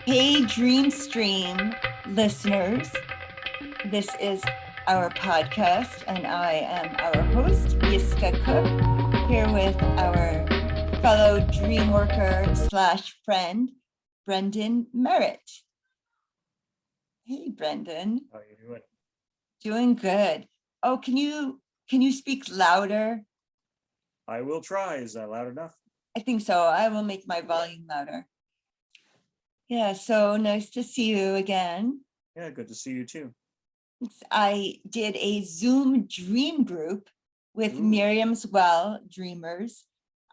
Hey, Dream Stream listeners. This is our podcast, and I am our host, Yiskah Cook, here with our fellow dream worker slash friend, Brendan Merritt. Hey, Brendan. How are you doing? Doing good. Oh, can you speak louder? I will try. Is that loud enough? I think so. I will make my volume louder. Yeah, so nice to see you again. Yeah, good to see you too. I did a Zoom dream group with Ooh. Miriam's Well Dreamers.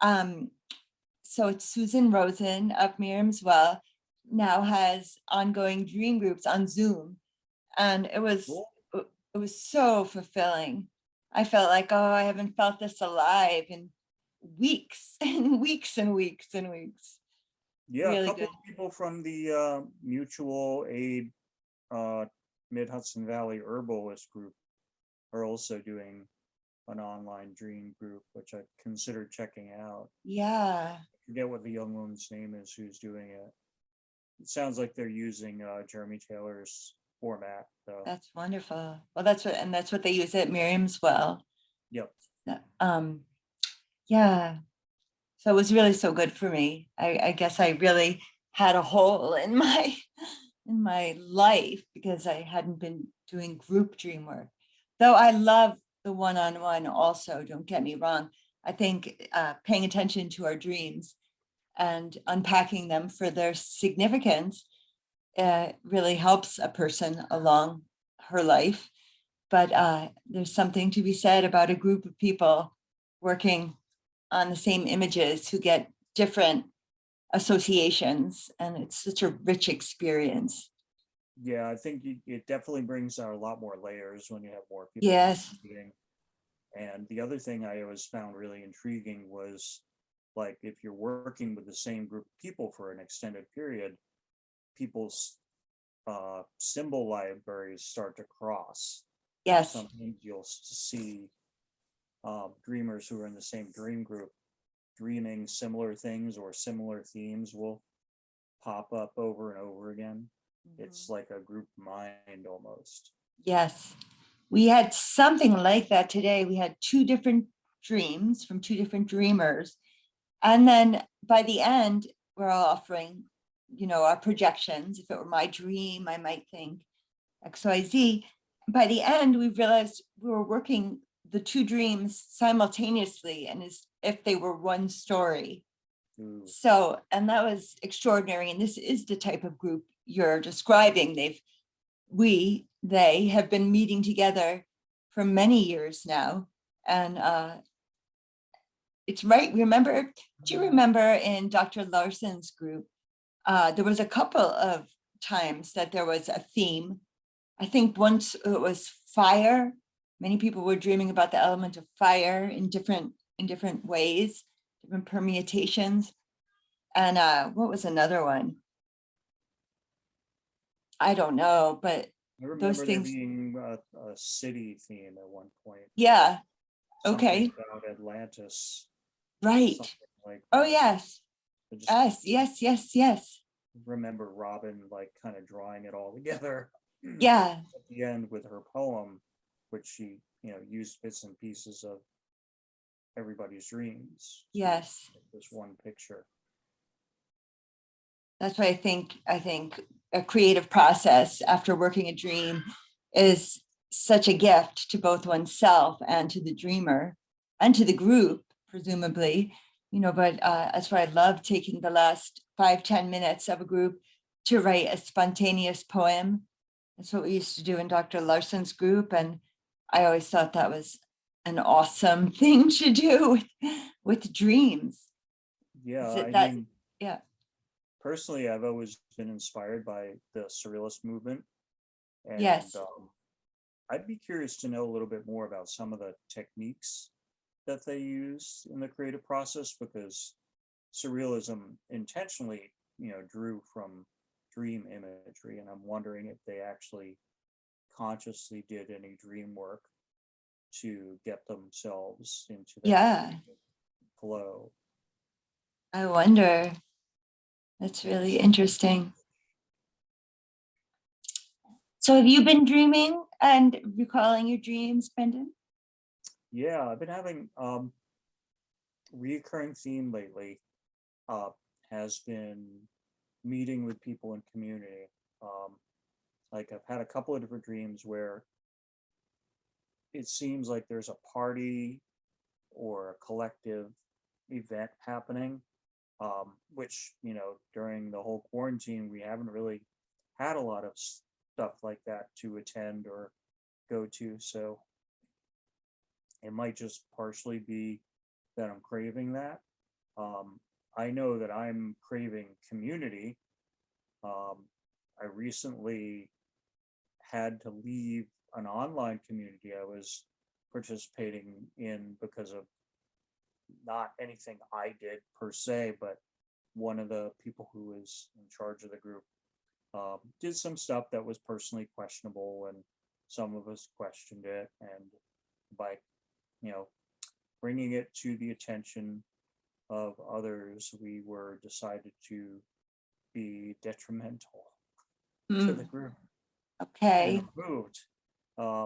So it's Susan Rosen of Miriam's Well now has ongoing dream groups on Zoom, and Cool. it was so fulfilling. I felt like, oh, I haven't felt this alive in weeks and weeks and weeks and weeks. Yeah, a Really couple good. of people from the mutual aid Mid Hudson Valley Herbalist group are also doing an online dream group, which I considered checking out. Yeah. I forget what the young woman's name is who's doing it. It sounds like they're using Jeremy Taylor's format, though. That's wonderful. Well, that's what they use at Miriam's Well. Yep. Um, yeah. So it was really so good for me. I guess I really had a hole in my life because I hadn't been doing group dream work. Though I love the one-on-one also, don't get me wrong. I think paying attention to our dreams and unpacking them for their significance really helps a person along her life. But there's something to be said about a group of people working on the same images who get different associations, and it's such a rich experience. Yeah, I think it definitely brings out a lot more layers when you have more people Yes. contributing. And the other thing I always found really intriguing was, like, if you're working with the same group of people for an extended period, people's symbol libraries start to cross. Yes. Sometimes you'll see dreamers who are in the same dream group dreaming similar things, or similar themes will pop up over and over again. It's like a group mind almost. Yes. We had something like that today. We had two different dreams from two different dreamers. And then by the end, we're all offering, our projections. If it were my dream, I might think XYZ. By the end, we realized we were working the two dreams simultaneously and as if they were one story. Ooh. So, and that was extraordinary. And this is the type of group you're describing. They have been meeting together for many years now. And it's right. Do you remember in Dr. Larson's group, there was a couple of times that there was a theme. I think once it was fire. Many people were dreaming about the element of fire in different ways, different permutations. And what was another one? I don't know, but I those remember there things. being a city theme at one point. Yeah. Something Okay. about Atlantis. Right. Like Oh, that. yes. Yes. Remember Robin like kind of drawing it all together. Yeah. At the end with her poem, which she, used bits and pieces of everybody's dreams. Yes. This one picture. That's why I think a creative process after working a dream is such a gift to both oneself and to the dreamer and to the group, presumably, but that's why I love taking the last 5-10 minutes of a group to write a spontaneous poem. That's what we used to do in Dr. Larson's group. And I always thought that was an awesome thing to do with dreams. Yeah, yeah. Personally, I've always been inspired by the surrealist movement. And yes. I'd be curious to know a little bit more about some of the techniques that they use in the creative process, because surrealism intentionally, drew from dream imagery, and I'm wondering if they actually consciously did any dream work to get themselves into that flow. I wonder. That's really interesting. So have you been dreaming and recalling your dreams, Brendan? Yeah, I've been having reoccurring theme lately has been meeting with people in community. Like I've had a couple of different dreams where it seems like there's a party or a collective event happening, which, you know, during the whole quarantine, we haven't really had a lot of stuff like that to attend or go to. So it might just partially be that I'm craving that. I know that I'm craving community. I recently had to leave an online community I was participating in because of not anything I did per se, but one of the people who was in charge of the group did some stuff that was personally questionable, and some of us questioned it. And by, you know, bringing it to the attention of others, we were decided to be detrimental to the group Okay. and removed.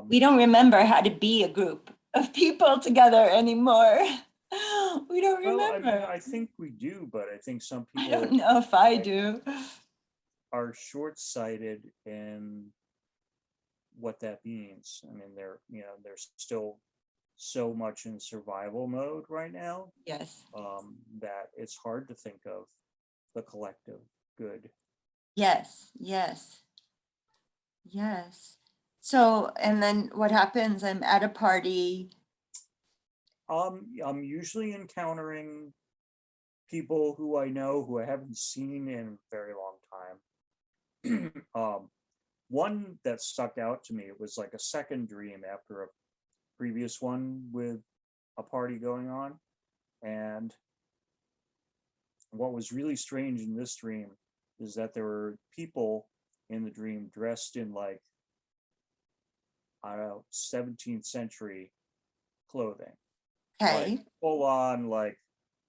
We don't remember how to be a group of people together anymore. We don't Well, I mean, remember. I think we do, but I think some I don't people know if I do. are short-sighted in what that means. I mean, they're still so much in survival mode right now, Yes. that it's hard to think of the collective good. Yes. Yes. Yes. So, and then what happens? I'm at a party. I'm usually encountering people who I know who I haven't seen in a very long time. One that stuck out to me, it was like a second dream after a previous one with a party going on. And what was really strange in this dream is that there were people in the dream dressed in, like, I don't know, 17th century clothing. Okay. Like full on, like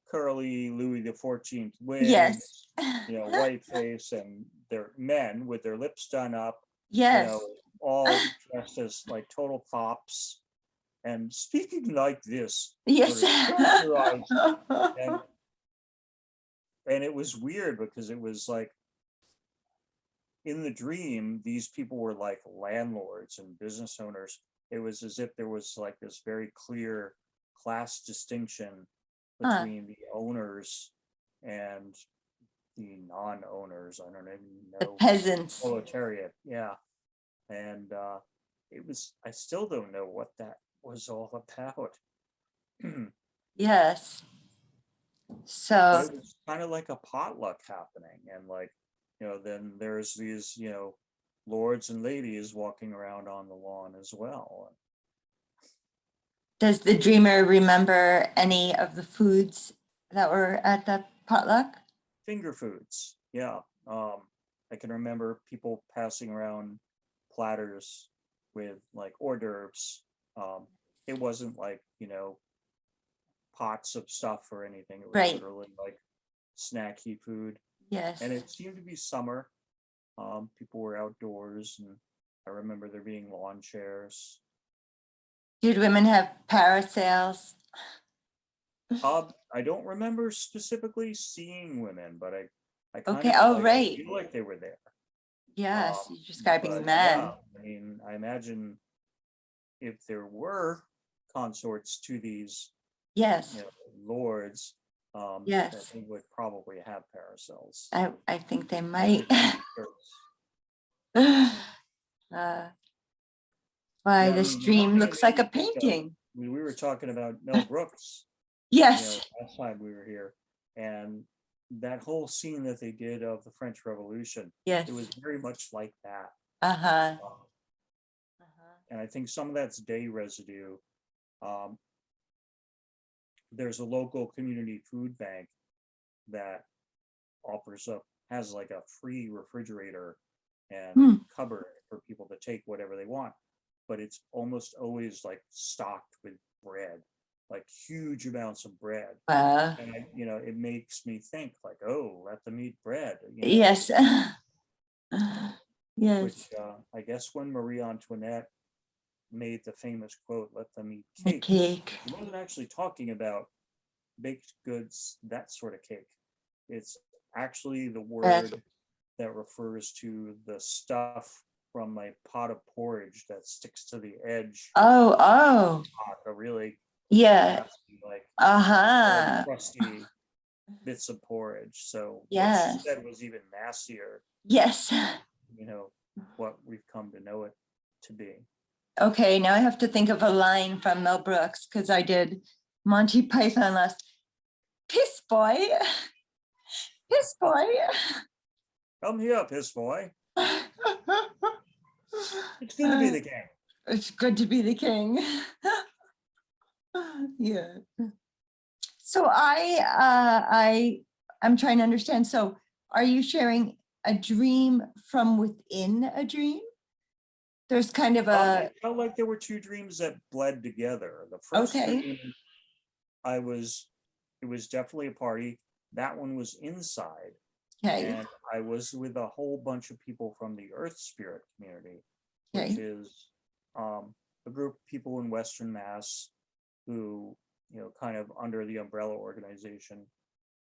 curly Louis XIV Yes. wigs, you know, white face, and they're men with their lips done up, you Yes. know, all dressed as like total pops and speaking like this, Yes. sort of characterized. and and it was weird because it was like, in the dream, these people were like landlords and business owners. It was as if there was like this very clear class distinction Huh. between the owners and the non-owners. I don't even The know, peasants. proletariat. Yeah. And it was, I still don't know what that was all about. Yes. But So, it was kind of like a potluck happening. And like, you know, then there's these, you know, lords and ladies walking around on the lawn as well. does the dreamer remember any of the foods that were at the potluck? Finger foods, yeah. I can remember people passing around platters with like hors d'oeuvres. It wasn't like, you know, pots of stuff or anything. It was Right. literally like snacky food. Yes. And it seemed to be summer. People were outdoors, and I remember there being lawn chairs. Did women have parasails? I don't remember specifically seeing women, but I kind Okay. of Oh, like right. feel like they were there. Yes. You're describing But men. yeah, I mean, I imagine if there were consorts to these, you Yes. know, lords, that Yes. they would probably have parasols. I think they might. Why, Yeah, I this mean, one dream thing it looks made like a me think of, painting. we were talking about Mel Brooks, you know, Yes. last time we were here, and that whole scene that they did of the French Revolution, Yes. it was very much like that. Uh-huh. And I think some of that's day residue. Um, there's a local community food bank that has like a free refrigerator and cupboard for people to take whatever they want, but it's almost always like stocked with bread, like huge amounts of bread. And you know, it makes me think like, oh, let them eat bread, you know. Yes. which Yes. I guess when Marie Antoinette made the famous quote, "Let them eat The cake," cake. she wasn't actually talking about baked goods, that sort of cake. It's actually the Bread. word that refers to the stuff from a pot of porridge that sticks to the edge Oh, oh, pot, a really yeah. nasty, like hard, Uh-huh. crusty bits of porridge. So what she Yes. said was even nastier, Yes. you know, what we've come to know it to be. Okay, now I have to think of a line from Mel Brooks because I did Monty Python last. Piss boy. Piss boy. Come here, piss boy. It's good to be the king. It's good to be the king. Yeah. So I'm trying to understand. So are you sharing a dream from within a dream? There's kind of It a, felt like there were two dreams that bled together. The first okay, dream, it was definitely a party. That one was inside, okay, and I was with a whole bunch of people from the Earth Spirit community, which okay, is a group of people in Western Mass who, kind of under the umbrella organization,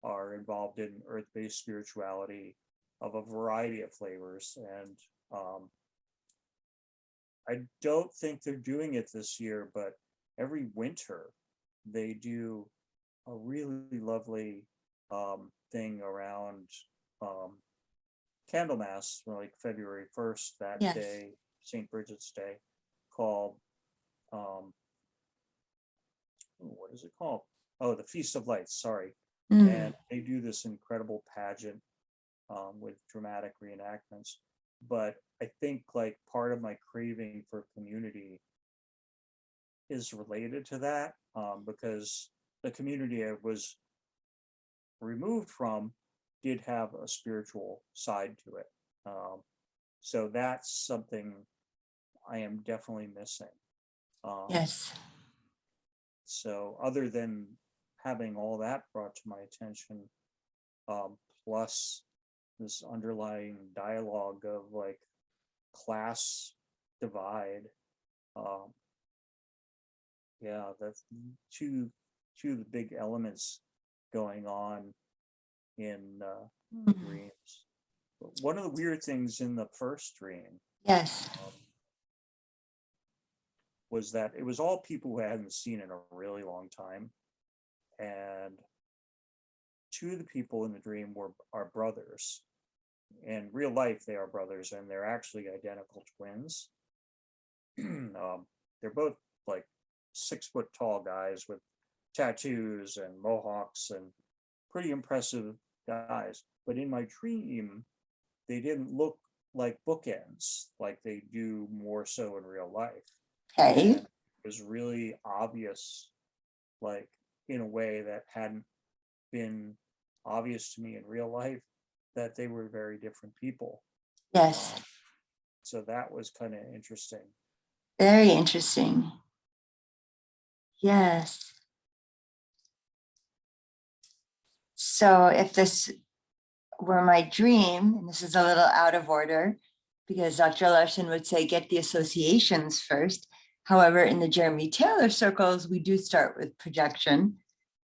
are involved in earth-based spirituality of a variety of flavors. And I don't think they're doing it this year, but every winter they do a really lovely thing around Candlemas, like February 1st, that yes. day, St. Bridget's Day, called, what is it called? Oh, the Feast of Lights, sorry. And they do this incredible pageant with dramatic reenactments. But I think like part of my craving for community is related to that, because the community I was removed from did have a spiritual side to it. So that's something I am definitely missing. Yes. So other than having all that brought to my attention, plus this underlying dialogue of like class divide, yeah, that's two of the big elements going on in dreams. But one of the weird things in the first dream Yes. was that it was all people who I hadn't seen in a really long time, and two of the people in the dream are brothers. In real life, they are brothers, and they're actually identical twins. They're both like 6 foot tall guys with tattoos and mohawks and pretty impressive guys. But in my dream, they didn't look like bookends like they do more so in real life. Okay. And it was really obvious, like in a way that hadn't been obvious to me in real life, that they were very different people. Yes. So that was kind of interesting. Very interesting. Yes. So if this were my dream, and this is a little out of order, because Dr. Larson would say get the associations first. However, in the Jeremy Taylor circles, we do start with projection.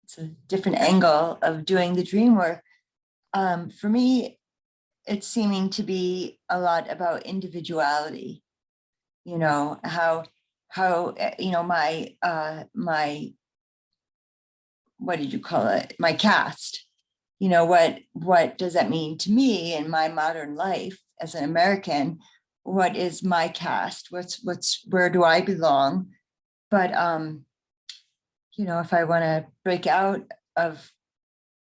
It's a different angle of doing the dream work. For me, it's seeming to be a lot about individuality. How my what did you call it? My caste. What does that mean to me in my modern life as an American? What is my caste? Where do I belong? But if I want to break out of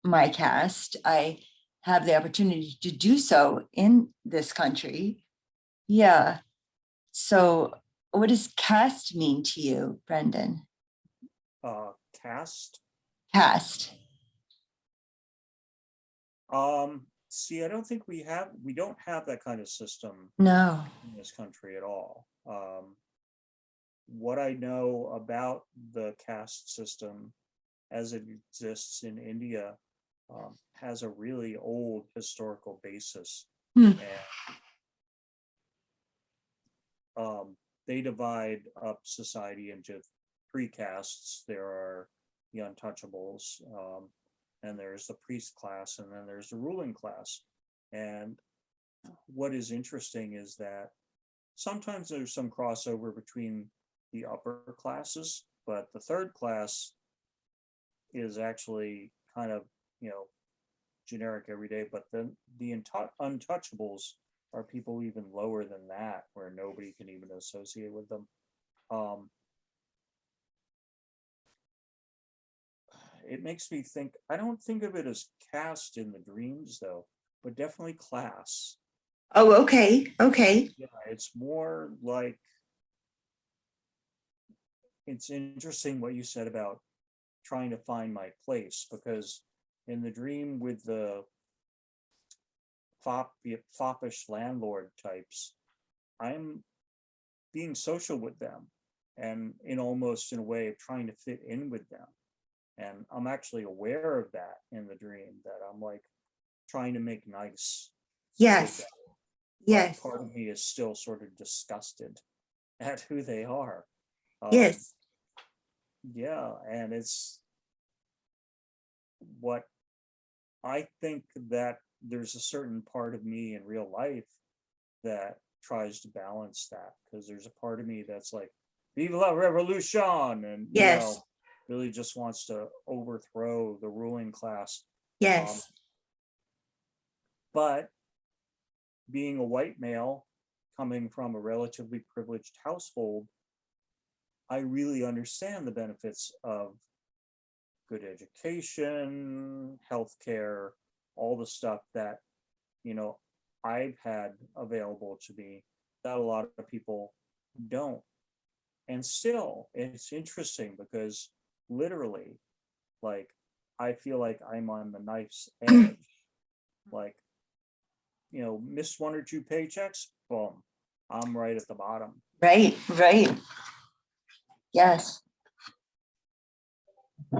my caste, I have the opportunity to do so in this country. Yeah. So what does caste mean to you, Brendan? Caste. Caste. See, I don't think we don't have that kind of system No. in this country at all. What I know about the caste system as it exists in India has a really old historical basis. And they divide up society into three castes. There are the untouchables, and there's the priest class, and then there's the ruling class. And what is interesting is that sometimes there's some crossover between the upper classes, but the third class is actually kind of, generic every day. But then the untouchables are people even lower than that, where nobody can even associate with them. It makes me think, I don't think of it as caste in the dreams though, but definitely class. Oh, okay. Okay. Yeah, it's more like, it's interesting what you said about trying to find my place, because in the dream with the foppish landlord types, I'm being social with them, and in almost in a way of trying to fit in with them. And I'm actually aware of that in the dream, that I'm like trying to make nice with Yes. them. Yes. But part of me is still sort of disgusted at who they are. Yes. Yeah, and it's what I think that there's a certain part of me in real life that tries to balance that, because there's a part of me that's like, Viva la revolution, and Yes. really just wants to overthrow the ruling class. Yes. But being a white male coming from a relatively privileged household, I really understand the benefits of good education, healthcare, all the stuff that, I've had available to me that a lot of people don't. And still, it's interesting because literally, like, I feel like I'm on the knife's edge. Like, miss one or two paychecks, boom, I'm right at the bottom. Right. Right. Yes.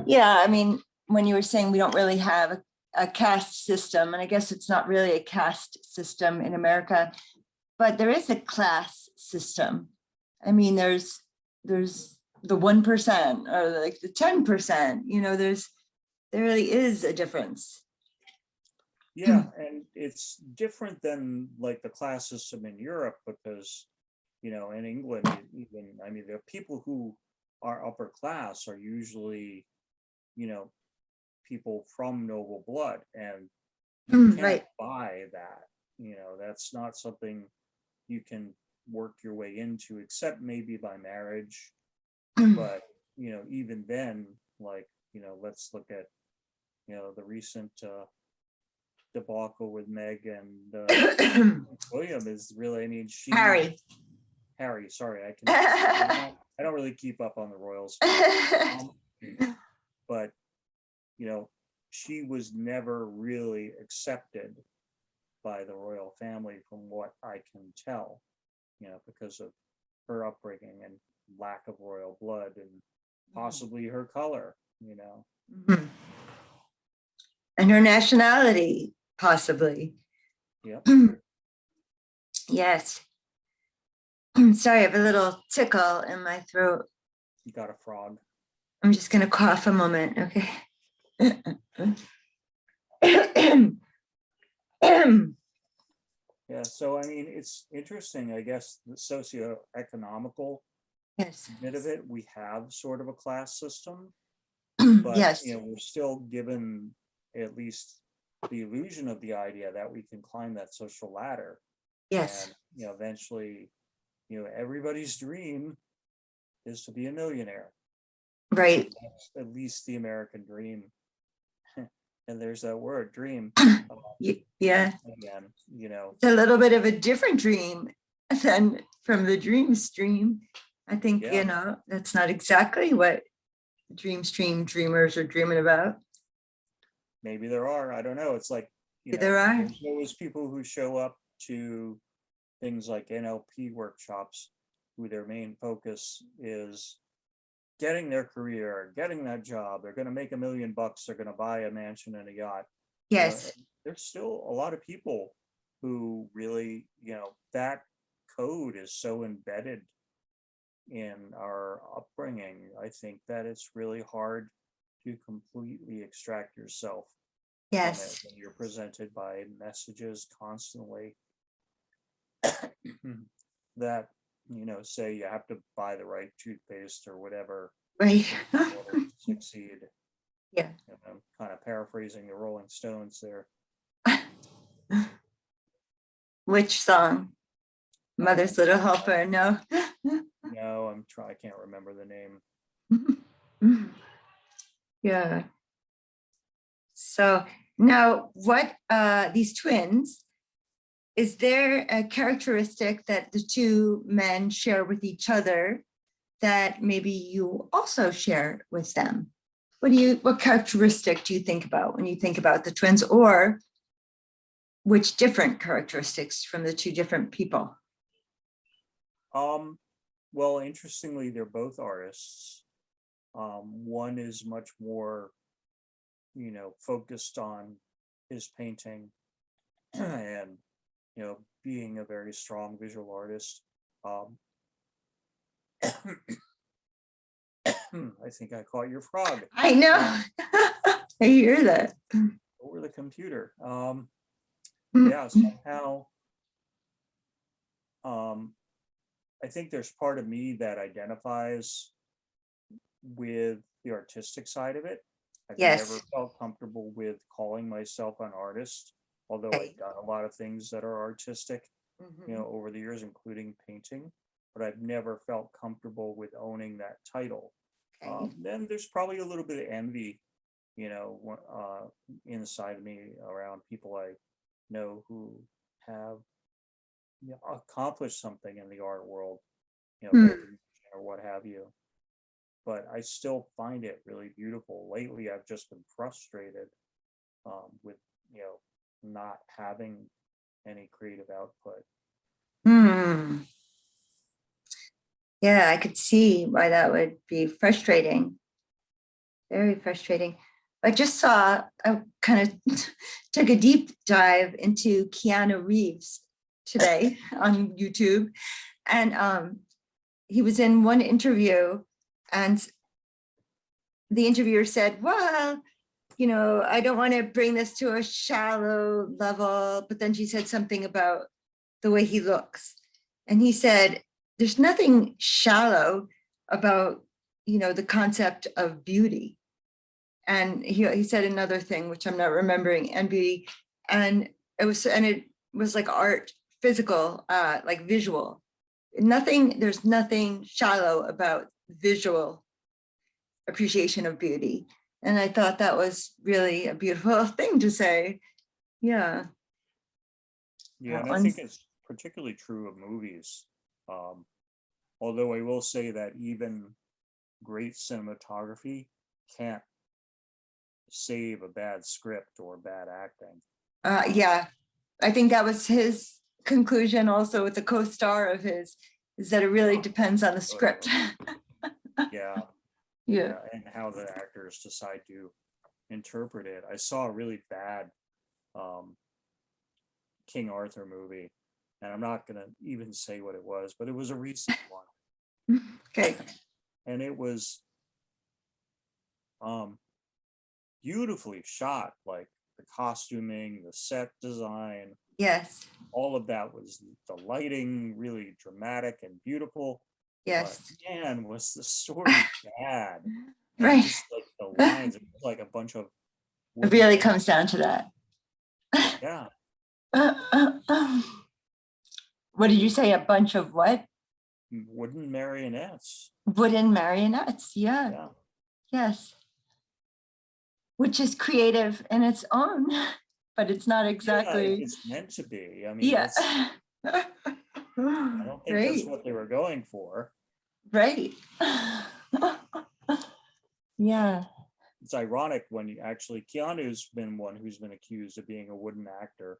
Yeah. I mean, when you were saying we don't really have a caste system, and I guess it's not really a caste system in America, but there is a class system. I mean, there's the 1% or like the 10%, there really is a difference. Yeah, and it's different than like the class system in Europe, because, in England, even, I mean, the people who are upper class are usually, people from noble blood, and you can't Right. buy that. That's not something you can work your way into, except maybe by marriage. But, even then, like, let's look at, the recent debacle with Meg and William is really, I mean, Harry, sorry, I don't really keep up on the royals. But, she was never really accepted by the royal family, from what I can tell, because of her upbringing and lack of royal blood, and possibly her color, Mhm. And her nationality, possibly. Yep. Yes. Sorry, I have a little tickle in my throat. You got a frog. I'm just going to cough a moment. Okay. Yeah, so I mean, it's interesting, I guess, the socioeconomical Yes. bit of it. We have sort of a class system, but Yes. we're still given at least the illusion of the idea that we can climb that social ladder. Yes. And eventually, everybody's dream is to be a millionaire. Right. That's at least the American dream. And there's that word, dream. Yeah. Again, It's a little bit of a different dream than from the dream stream. I think, Yeah. that's not exactly what dream stream dreamers are dreaming about. Maybe there are, I don't know. It's like, There are. there's always people who show up to things like NLP workshops, who their main focus is getting their career, getting that job. They're going to make $1 million. They're going to buy a mansion and a yacht. Yes. There's still a lot of people who really, that code is so embedded in our upbringing, I think that it's really hard to completely extract yourself from it Yes. when you're presented by messages constantly that, say you have to buy the right toothpaste or whatever Right. in order to succeed. Yeah. I'm kind of paraphrasing the Rolling Stones there. Which song? Mother's Little Helper. No. No, I can't remember the name. Yeah. So now what these twins, is there a characteristic that the two men share with each other that maybe you also share with them? What characteristic do you think about when you think about the twins, or which different characteristics from the two different people? Well, interestingly, they're both artists. One is much more, focused on his painting and, being a very strong visual artist. I think I caught your frog. I know. I hear that. Over the computer. Yeah, somehow, I think there's part of me that identifies with the artistic side of it. I've Yes. never felt comfortable with calling myself an artist, although Okay. I've done a lot of things that are artistic, Mhm. over the years, including painting, but I've never felt comfortable with owning that title. Okay. Then there's probably a little bit of envy, inside of me around people I know who have accomplished something in the art world, recognition or what have you. But I still find it really beautiful. Lately, I've just been frustrated with, not having any creative output. Yeah, I could see why that would be frustrating. Very frustrating. I kind of took a deep dive into Keanu Reeves today on YouTube. And he was in one interview, and the interviewer said, well, I don't want to bring this to a shallow level, but then she said something about the way he looks. And he said, there's nothing shallow about, the concept of beauty. And he said another thing, which I'm not remembering, and beauty. And it was like art, physical, like visual. There's nothing shallow about visual appreciation of beauty. And I thought that was really a beautiful thing to say. Yeah. Yeah, and I think it's particularly true of movies. Although I will say that even great cinematography can't save a bad script or bad acting. Yeah, I think that was his conclusion also with the co-star of his, is that it really depends on the script. Yeah. Yeah. And how the actors decide to interpret it. I saw a really bad King Arthur movie, and I'm not gonna even say what it was, but it was a recent one. Okay. And it was beautifully shot, like the costuming, the set design. Yes. All of that was the lighting, really dramatic and beautiful. Yes. But man, was the story bad. Right. Just like the lines, it was like a bunch of. It really comes down to that. Yeah. What did you say? A bunch of what? Wooden marionettes. Wooden marionettes. Yeah. Yeah. Yes. Which is creative in its own, but it's not exactly. Yeah, it's meant to be. I mean, yeah. I don't think that's what they were going for. Right. Yeah. It's ironic when Keanu's been one who's been accused of being a wooden actor.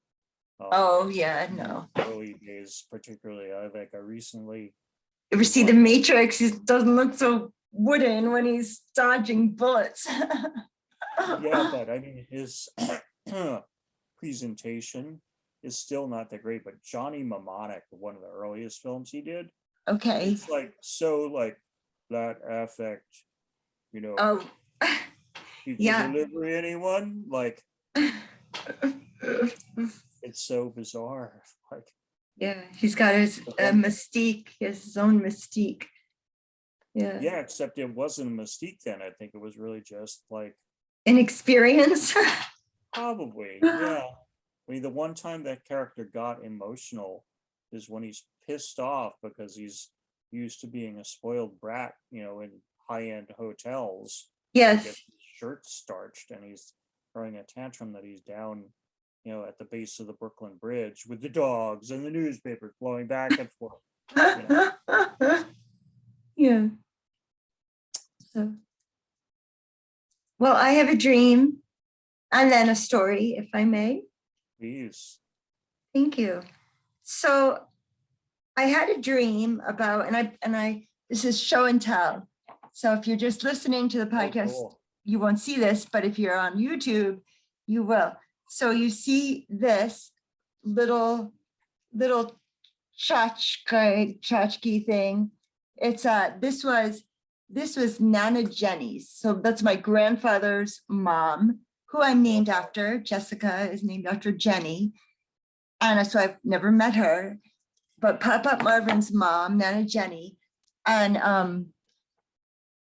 Oh yeah, no. Early days, particularly. I recently. You ever see The Matrix? He doesn't look so wooden when he's dodging bullets. Yeah, but I mean his presentation is still not that great, but Johnny Mnemonic, one of the earliest films he did, Okay. it's like so like that affect, you know, Oh, pizza yeah. delivery, anyone? Like it's so bizarre. Like Yeah, he's got his mystique, his own mystique. Yeah. yeah, except it wasn't a mystique then. I think it was really just like Inexperience. probably, yeah. I mean, the one time that character got emotional is when he's pissed off because he's used to being a spoiled brat, you know, in high-end hotels. Yes. His shirt starched and he's throwing a tantrum that he's down, you know, at the base of the Brooklyn Bridge with the dogs and the newspapers blowing back and forth. You know? Yeah. So, well, I have a dream and then a story, if I may. Please. Thank you. So I had a dream about, and I this is show and tell. So if you're just listening to the podcast, cool. You won't see this, but if you're on YouTube, you will. So you see this little tchotchke thing. It's this was Nana Jenny's. So that's my grandfather's mom, who I'm named after. Jessica is named after Jenny. And so I've never met her, but Papa Marvin's mom, Nana Jenny. And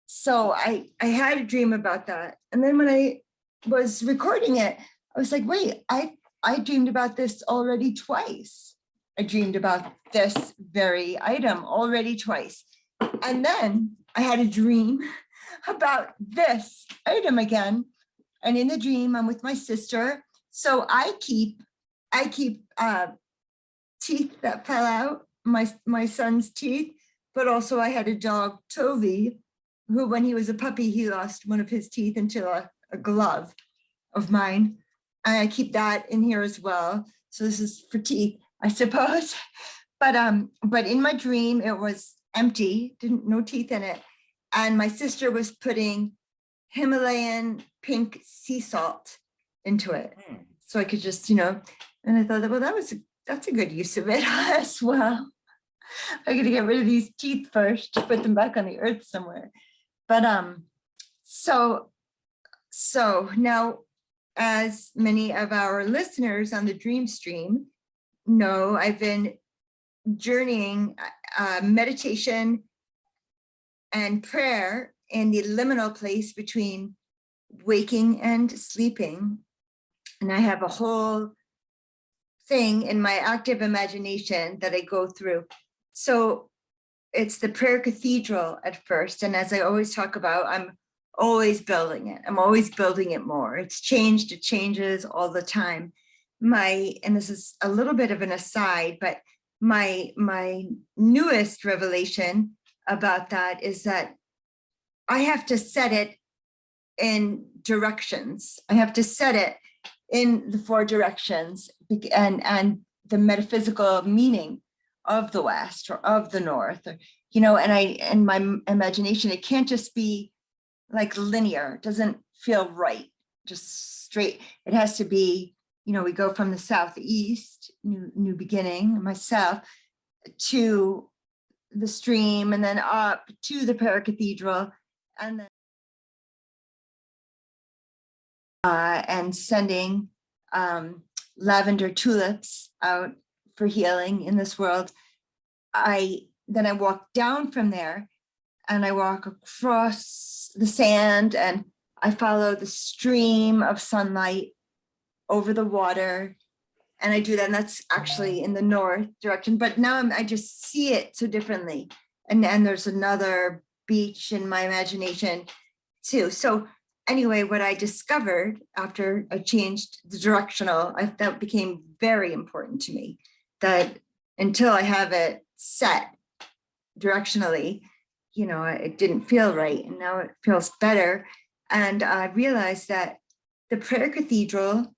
so I had a dream about that. And then when I was recording it, I was like, wait, I dreamed about this already twice. I dreamed about this very item already twice. And then I had a dream about this item again. And in the dream, I'm with my sister. So I keep teeth that fell out, my son's teeth, but also I had a dog, Toby, who when he was a puppy, he lost one of his teeth into a glove of mine. And I keep that in here as well. So this is for teeth, I suppose. But in my dream, it was empty, no teeth in it. And my sister was putting Himalayan pink sea salt into it. So I could just, and I thought, well, that's a good use of it as well. I got to get rid of these teeth first to put them back on the earth somewhere. But so now, as many of our listeners on the Dream Stream know, I've been journeying meditation and prayer in the liminal place between waking and sleeping. And I have a whole thing in my active imagination that I go through. So it's the prayer cathedral at first. And as I always talk about, I'm always building it. I'm always building it more. It's changed, it changes all the time. And this is a little bit of an aside, but my newest revelation about that is that I have to set it in directions. I have to set it in the 4 directions and the metaphysical meaning of the West or of the North, or, and my imagination, it can't just be like linear. It doesn't feel right, just straight. It has to be, we go from the Southeast, new beginning, myself, to the stream, and then up to the prayer cathedral, and then and sending lavender tulips out for healing in this world. Then I walk down from there and I walk across the sand and I follow the stream of sunlight over the water. And I do that, and that's actually in the north direction, but now I just see it so differently. And there's another beach in my imagination too. So anyway, what I discovered after I changed the directional, that became very important to me, that until I have it set directionally, it didn't feel right. And now it feels better. And I realized that the prayer cathedral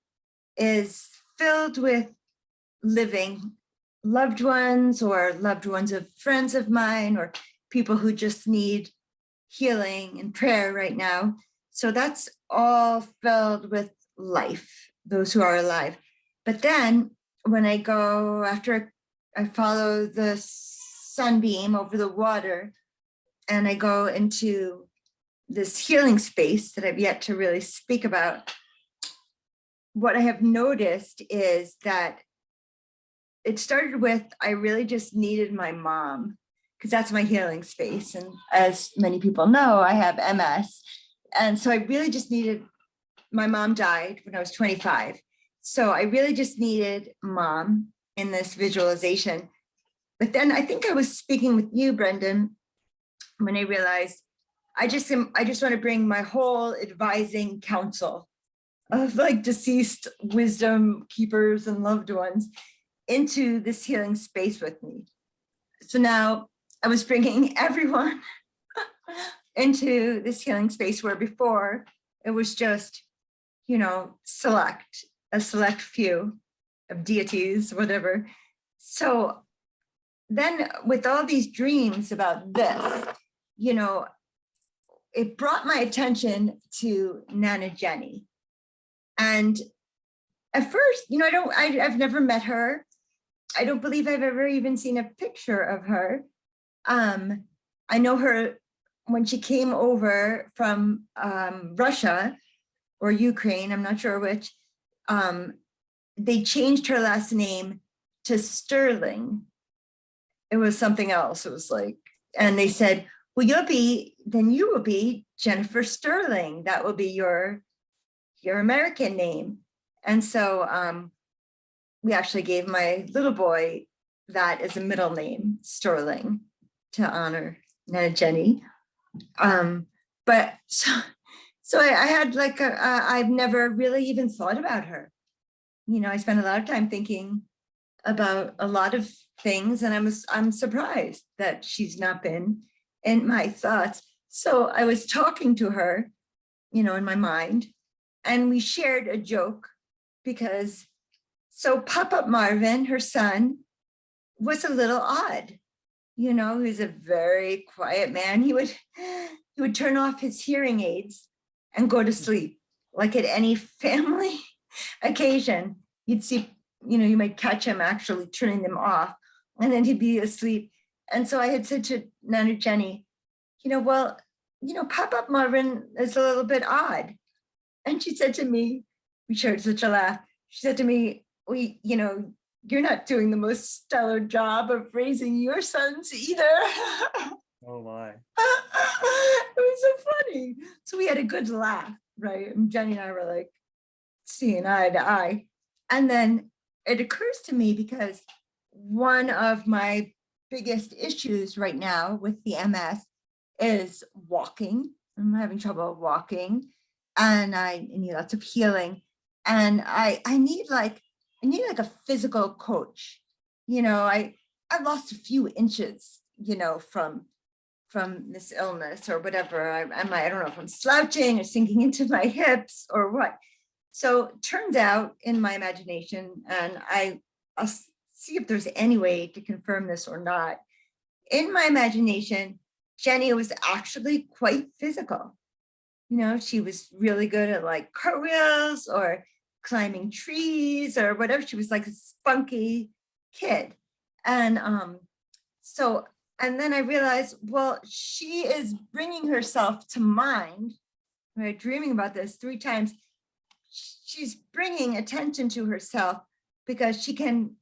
is filled with living loved ones or loved ones of friends of mine or people who just need healing and prayer right now. So that's all filled with life, those who are alive. But then when I go, after I follow the sunbeam over the water, and I go into this healing space that I've yet to really speak about, what I have noticed is that it started with, I really just needed my mom, because that's my healing space. And as many people know, I have MS. And so I really just needed, my mom died when I was 25. So I really just needed mom in this visualization. But then I think I was speaking with you, Brendan, when I realized I just want to bring my whole advising council of like deceased wisdom keepers and loved ones into this healing space with me. So now I was bringing everyone into this healing space where before it was just, you know, a select few of deities, whatever. So then with all these dreams about this, you know, it brought my attention to Nana Jenny. And at first, you know, I've never met her. I don't believe I've ever even seen a picture of her. I know her when she came over from Russia or Ukraine, I'm not sure which. They changed her last name to Sterling. It was something else. It was like, and they said, well, you will be Jennifer Sterling. That will be your American name. And so we actually gave my little boy that as a middle name, Sterling, to honor Nana Jenny. But so I had like I've never really even thought about her. You know, I spent a lot of time thinking about a lot of things, and I'm surprised that she's not been in my thoughts. So I was talking to her, you know, in my mind, and we shared a joke because so Pop-Up Marvin, her son, was a little odd. You know, he was a very quiet man. He would turn off his hearing aids and go to sleep. Like at any family occasion, you'd see, you know, you might catch him actually turning them off, and then he'd be asleep. And so I had said to Nana Jenny, you know, well, you know, Pop-Up Marvin is a little bit odd. And she said to me, we shared such a laugh. She said to me, you know, you're not doing the most stellar job of raising your sons either. Oh my. It was so funny. So we had a good laugh, right? And Jenny and I were like seeing eye to eye. And then it occurs to me, because one of my biggest issues right now with the MS is walking. I'm having trouble walking, and I need lots of healing. And I need like a physical coach. You know, I lost a few inches, you know, from this illness or whatever. I don't know if I'm slouching or sinking into my hips or what. So turns out in my imagination, and I'll see if there's any way to confirm this or not. In my imagination, Jenny was actually quite physical. You know, she was really good at like cartwheels or climbing trees or whatever. She was like a spunky kid. And and then I realized, well, she is bringing herself to mind. Right, dreaming about this 3 times. She's bringing attention to herself because she can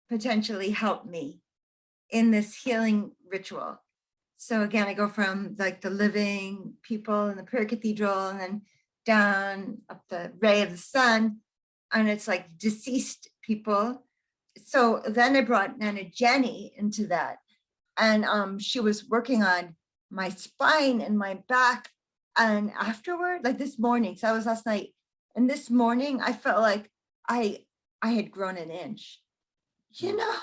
potentially help me in this healing ritual. So again, I go from like the living people in the prayer cathedral and then down up the ray of the sun, and it's like deceased people. So then I brought Nana Jenny into that, and she was working on my spine and my back. And afterward, like this morning, so I was last night, and this morning I felt like I had grown an inch. You know,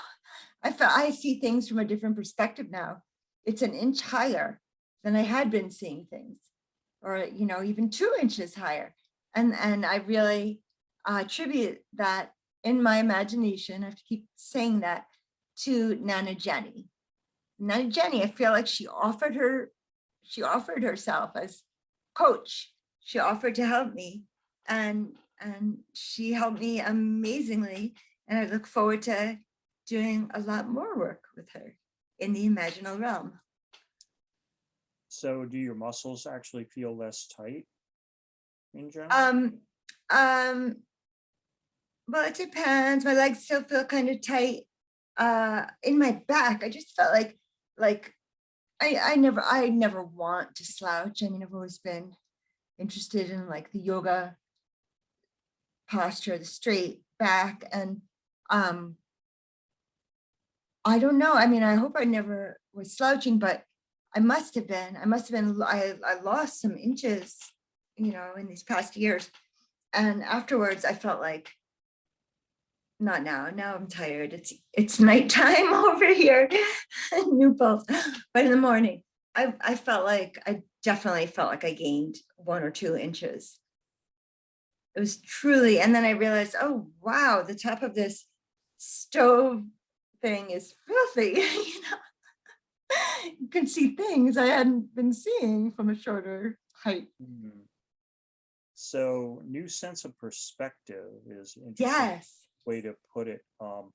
I see things from a different perspective now. It's an inch higher than I had been seeing things, or, you know, even 2 inches higher. And I really attribute that in my imagination, I have to keep saying that, to Nana Jenny. Nana Jenny, I feel like she offered herself as coach. She offered to help me, and she helped me amazingly And I look forward to doing a lot more work with her in the imaginal realm. So do your muscles actually feel less tight in general? Um, well, it depends. My legs still feel kind of tight. In my back, I just felt like I never want to slouch. I mean, I've always been interested in like the yoga posture, the straight back, and I don't know. I mean, I hope I never was slouching, but I must have been. I lost some inches, you know, in these past years. And afterwards I felt like, not now. Now I'm tired. It's nighttime over here in New Paltz. But in the morning, I felt like I definitely felt like I gained 1 or 2 inches. It was truly, and then I realized, oh wow, the top of this stove thing is filthy. You know, you can see things I hadn't been seeing from a shorter height. Mhm. So new sense of perspective is an interesting Yes, way to put it. Couple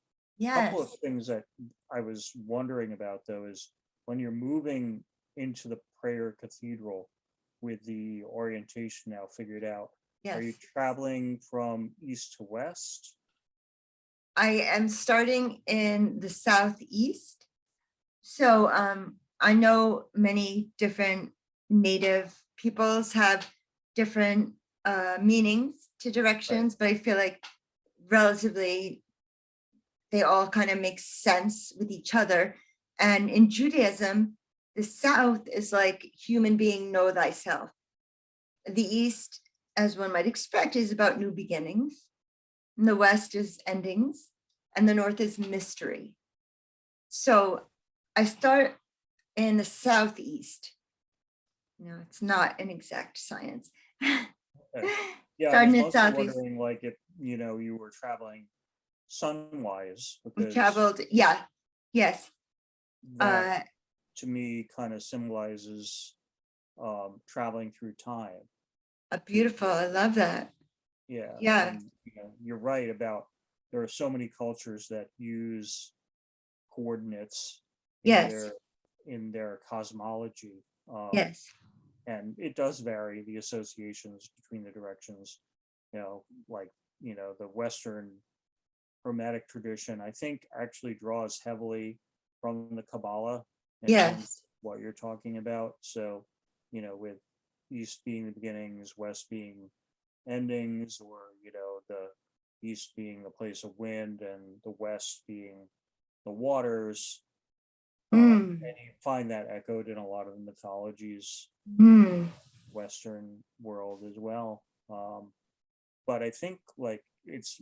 of yes, things that I was wondering about though is when you're moving into the prayer cathedral with the orientation now figured out, are you yes. traveling from east to west? I am starting in the southeast. So I know many different native peoples have different meanings to Right. directions, but I feel like relatively they all kind of make sense with each other. And in Judaism, the South is like human being, know thyself. The East, as one might expect, is about new beginnings. And the West is endings. And the North is mystery. So I start in the Southeast. No, it's not an exact science. Okay. Yeah, I Starting was in mostly Southeast. wondering like if you were traveling sunwise We because traveled, yeah, yes. that Uh, to me kind of symbolizes traveling through time to Beautiful. I love that. yeah, Yeah, and you're right about there are so many cultures that use coordinates in yes, their cosmology, yes, and it does vary the associations between the directions. Like the Western Hermetic tradition, I think, actually draws heavily from the Kabbalah in terms yes. of what you're talking about. So, with East being the beginnings, West being endings, or the East being the place of wind and the West being the waters. Mm, And you find that echoed in a lot of the mythologies, mm. Western world as well. But I think like it's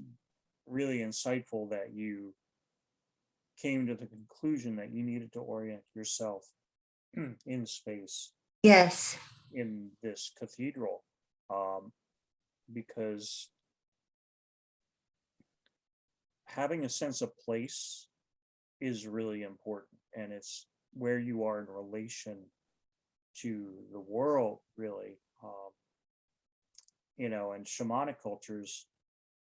really insightful that you came to the conclusion that you needed to orient yourself in space Yes, in this cathedral, because having a sense of place is really important, and it's where you are in relation to the world, really. In shamanic cultures,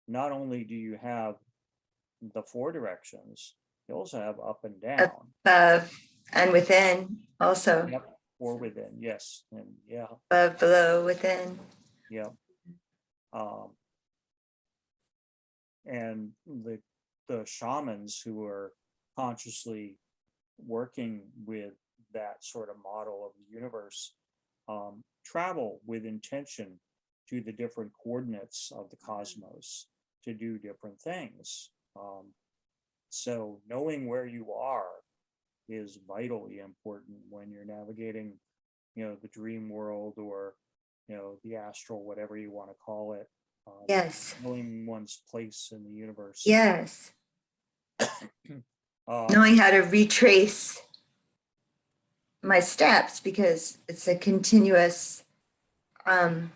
not only do you have the 4 directions, you also have up and down. above and within also. Yep, or within, yes, and yeah, Above, below, within. yep. Um, and the shamans who are consciously working with that sort of model of the universe travel with intention to the different coordinates of the cosmos to do different things. So knowing where you are is vitally important when you're navigating, the dream world, or, the astral, whatever you want to call it. Yes, Knowing one's place in the universe. yes. Um, Knowing how to retrace my steps because it's a continuous, um,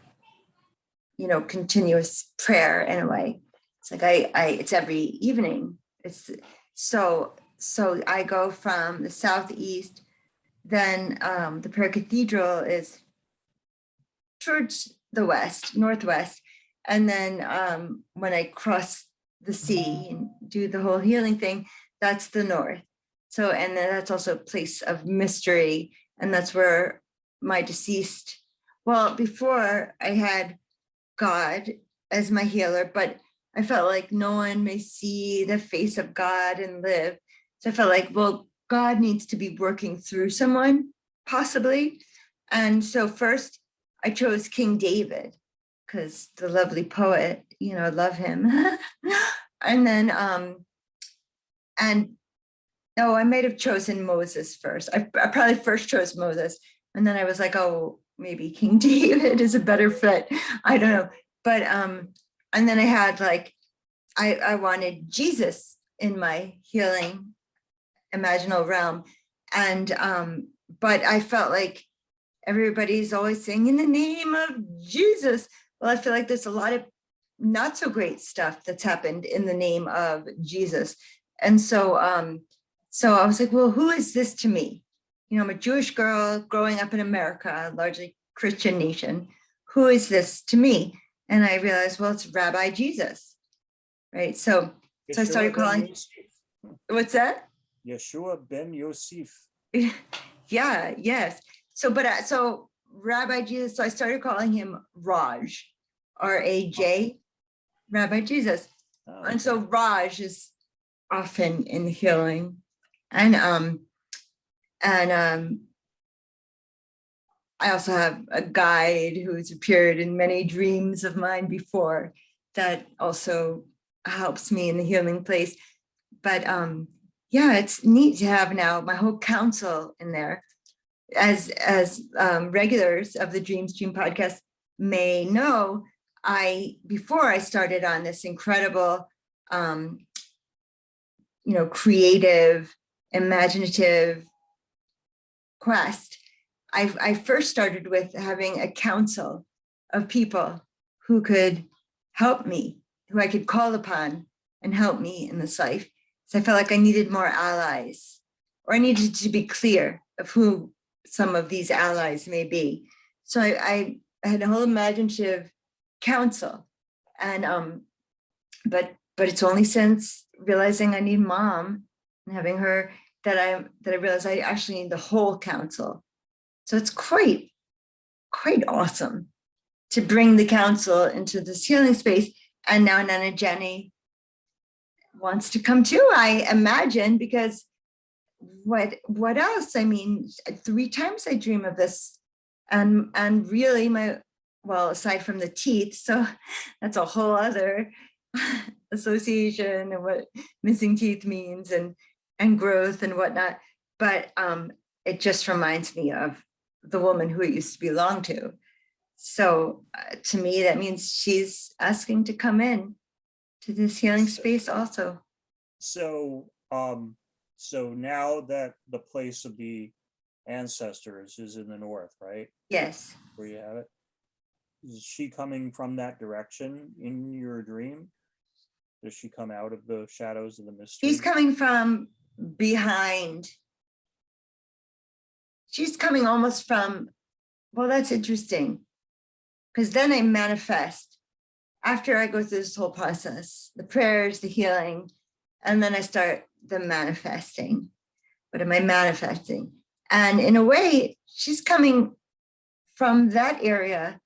continuous prayer in a way. It's like it's every evening. It's so I go from the southeast, then the prayer cathedral is towards the west, northwest, and then when I cross the sea and do the whole healing thing, that's the north. So, and then that's also a place of mystery. And that's where my deceased, well, before I had God as my healer, but I felt like no one may see the face of God and live. So I felt like, well, God needs to be working through someone, possibly. And so first I chose King David, because the lovely poet, you know, I love him. And then, and no, I might have chosen Moses first. I probably first chose Moses. And then I was like, oh, maybe King David is a better fit. I don't know. But, and then I had like, I wanted Jesus in my healing imaginal realm. And, but I felt like everybody's always saying in the name of Jesus. Well, I feel like there's a lot of not so great stuff that's happened in the name of Jesus. And so, so I was like, well, who is this to me? You know, I'm a Jewish girl growing up in America, a largely Christian nation. Who is this to me? And I realized, well, it's Rabbi Jesus, right? So I started calling, what's that? Yeshua ben Yosef. Yeah, yes. So, but so Rabbi Jesus, so I started calling him Raj, R-A-J, Rabbi Jesus. Oh, And so Raj is often in healing. And I also have a guide who's appeared in many dreams of mine before that also helps me in the healing place. But yeah, it's neat to have now my whole council in there. As regulars of the Dream podcast may know, before I started on this incredible, you know, creative, imaginative quest, I first started with having a council of people who could help me, who I could call upon and help me in this life. So I felt like I needed more allies, or I needed to be clear of who some of these allies may be. So I had a whole imaginative council, and but it's only since realizing I need mom and having her that I realized I actually need the whole council. So it's quite awesome to bring the council into this healing space. And now Nana Jenny wants to come too, I imagine, because what else? I mean, 3 times I dream of this, and really well, aside from the teeth, so that's a whole other association and what missing teeth means and growth and whatnot. But it just reminds me of the woman who it used to belong to. So to me, that means she's asking to come in to this healing space also. So, so now that the place of the ancestors is in the north, right? Yes. Where you have it. Is she coming from that direction in your dream? Does she come out of the shadows of the mystery? She's coming from behind. She's coming almost from, well, that's interesting. Because then I manifest after I go through this whole process, the prayers, the healing, and then I start the manifesting. What am I manifesting? And in a way, she's coming from that area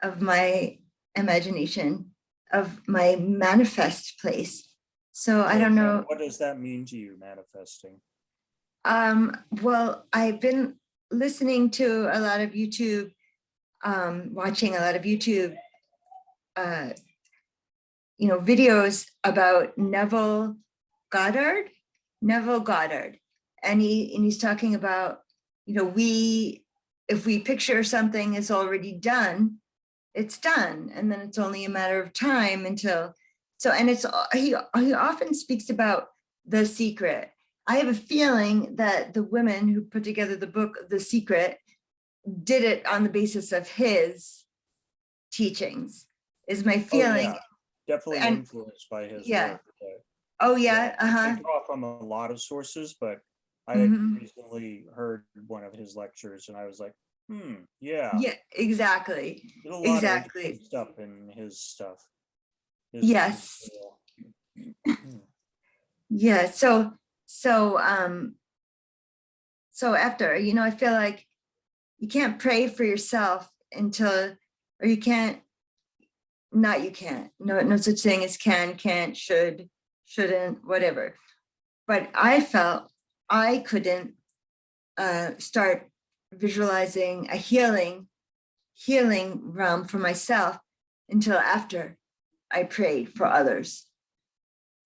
of my imagination, of my manifest place. So I don't know. What does that mean to you, manifesting? Well, I've been listening to a lot of YouTube, watching a lot of YouTube, you know, videos about Neville Goddard, and he's talking about, you know, if we picture something is already done, it's done, and then it's only a matter of time until. So, and he often speaks about The Secret. I have a feeling that the women who put together the book The Secret did it on the basis of his teachings, is my feeling. Oh, yeah. Definitely influenced by his work. Oh yeah, I draw from a lot of sources, but I had recently heard one of his lectures and I was like, yeah. Yeah, exactly. There's a lot of stuff in his stuff. Yes. Yeah. So after, I feel like you can't pray for yourself until, or you can't, not you can't, no such thing as can't, should, shouldn't, whatever. But I felt I couldn't start visualizing a healing realm for myself until after I prayed for others.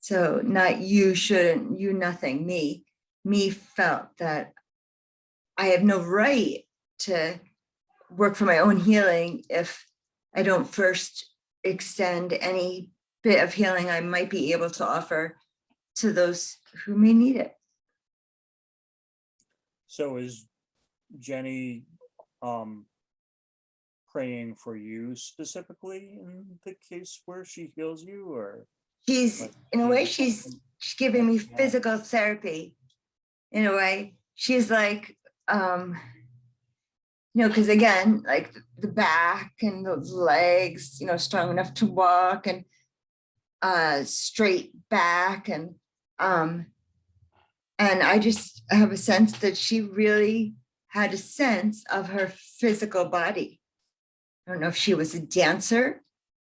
So not you shouldn't, you nothing, me felt that I have no right to work for my own healing if I don't first extend any bit of healing I might be able to offer to those who may need it. So is Jenny praying for you specifically in the case where she heals you, or She's, like in a way, she's she's giving me physical therapy. In a way, she's like, because again, like the back and the legs, strong enough to walk, and straight back, and I just have a sense that she really had a sense of her physical body. I don't know if she was a dancer.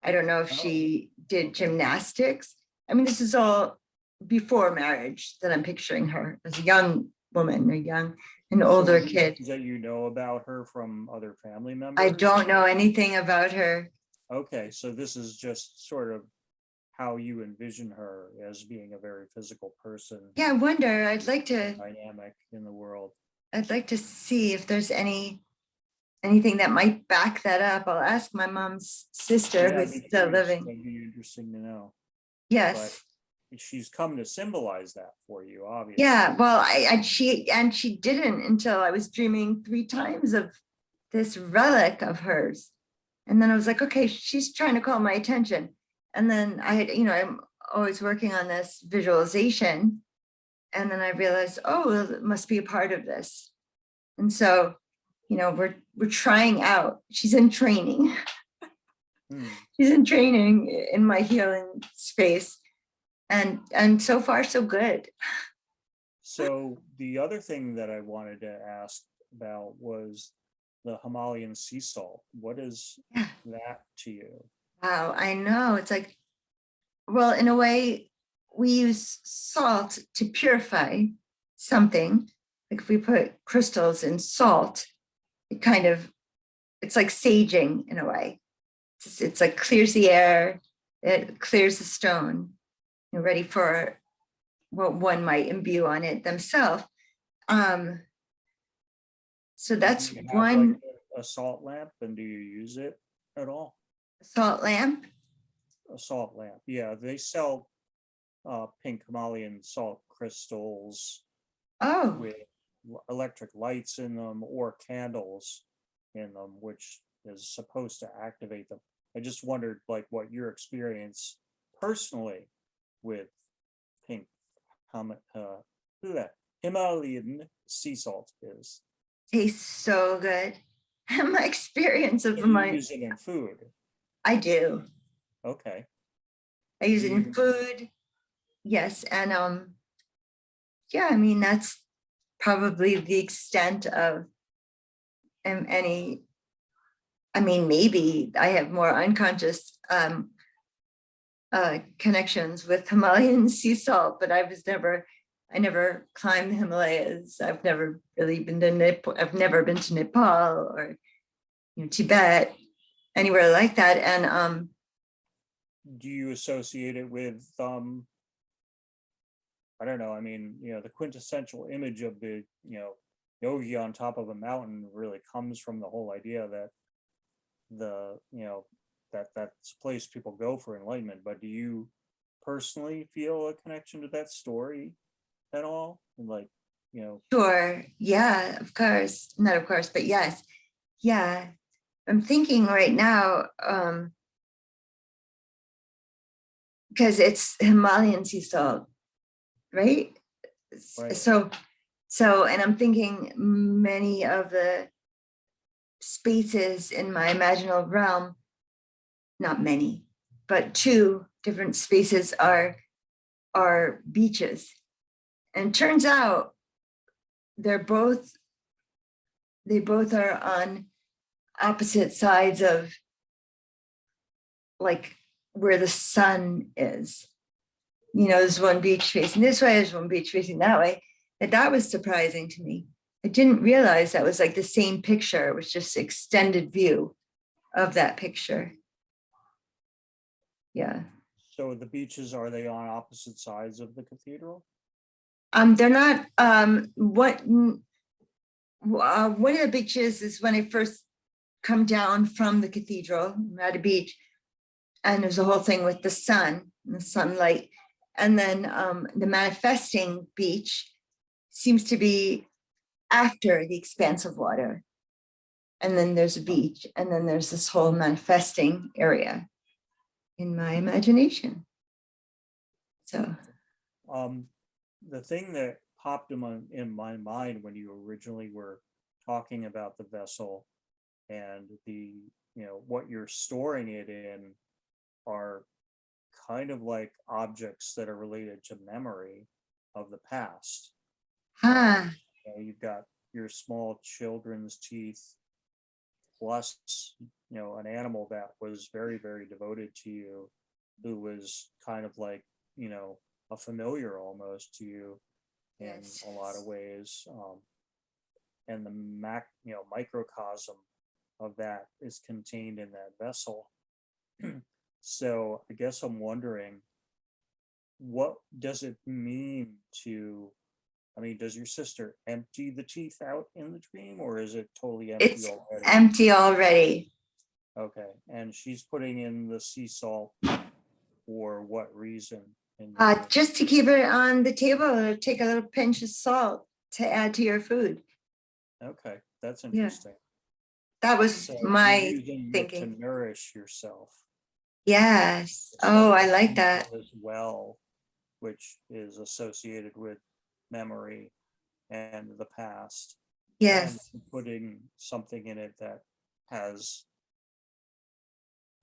I don't know if she did gymnastics. I mean, this is all before marriage that I'm picturing her as a young woman, an older kid. That you know about her from other family members? I don't know anything about her. Okay, so this is just sort of how you envision her as being a very physical person. Yeah, I wonder. I'd like to dynamic in the world. I'd like to see if there's anything that might back that up. I'll ask my mom's sister who's still living. That'd be interesting to know. Yes. But she's come to symbolize that for you, obviously. Yeah, well, she didn't until I was dreaming 3 times of this relic of hers. And then I was like, okay, she's trying to call my attention. And then I'm always working on this visualization. And then I realized, oh, it must be a part of this. And so, we're trying out. She's in training. She's in training in my healing space. And so far, so good. So the other thing that I wanted to ask about was the Himalayan sea salt. What is that to you? Wow, I know. It's like, well, in a way, we use salt to purify something. Like if we put crystals in salt, it's like saging in a way. It's like clears the air, it clears the stone, ready for what one might imbue on it themselves. So that's one. Like a salt lamp, and do you use it at all? Salt lamp? A salt lamp, yeah. They sell pink Himalayan salt crystals with electric lights in them or candles in them, which is supposed to activate them. I just wondered like what your experience personally with pink Himalayan sea salt is. Tastes so good. My experience of my use it in food. I do. Okay. I use it in food. Yes. And yeah, I mean, that's probably the extent of any, I mean, maybe I have more unconscious connections with Himalayan sea salt, but I never climbed the Himalayas. I've never really been to Nepal. I've never been to Nepal or Tibet, anywhere like that. And do you associate it with I don't know, I mean, the quintessential image of the, yogi on top of a mountain really comes from the whole idea that that's a place people go for enlightenment. But do you personally feel a connection to that story at all? And like, Sure. Yeah, of course. Not of course, but yes. Yeah. I'm thinking right now, because it's Himalayan sea salt, right? So, and I'm thinking many of the spaces in my imaginal realm, not many, but 2 different spaces are are beaches. And turns out they both are on opposite sides of like where the sun is. You know, there's one beach facing this way, there's one beach facing that way. And that was surprising to me. I didn't realize that was like the same picture. It was just extended view of that picture. Yeah. So the beaches, are they on opposite sides of the cathedral? They're not, one of the beaches is when I first come down from the cathedral, I'm at a beach, and there's a whole thing with the sun and the sunlight. And then the manifesting beach seems to be after the expanse of water. And then there's a beach, and then there's this whole manifesting area in my imagination. So the thing that popped in my mind when you originally were talking about the vessel and the, you know, what you're storing it in are kind of like objects that are related to memory of the past. You know, you've got your small children's teeth, plus, you know, an animal that was very, very devoted to you, who was kind of like, you know, a familiar almost to you in Yes. a lot of ways. And the microcosm of that is contained in that vessel. So I guess I'm wondering, what does it mean to, I mean, does your sister empty the teeth out in the dream, or is it totally empty it's already? empty already. Okay, and she's putting in the sea salt for what reason? Just to keep it on the table, take a little pinch of salt to add to your food. Okay, that's Yeah. interesting. That was So my you're using it to thinking. nourish yourself. Yes. It's Oh, like I a like that. symbol as well, which is associated with memory and the past. Yes. And putting something in it that has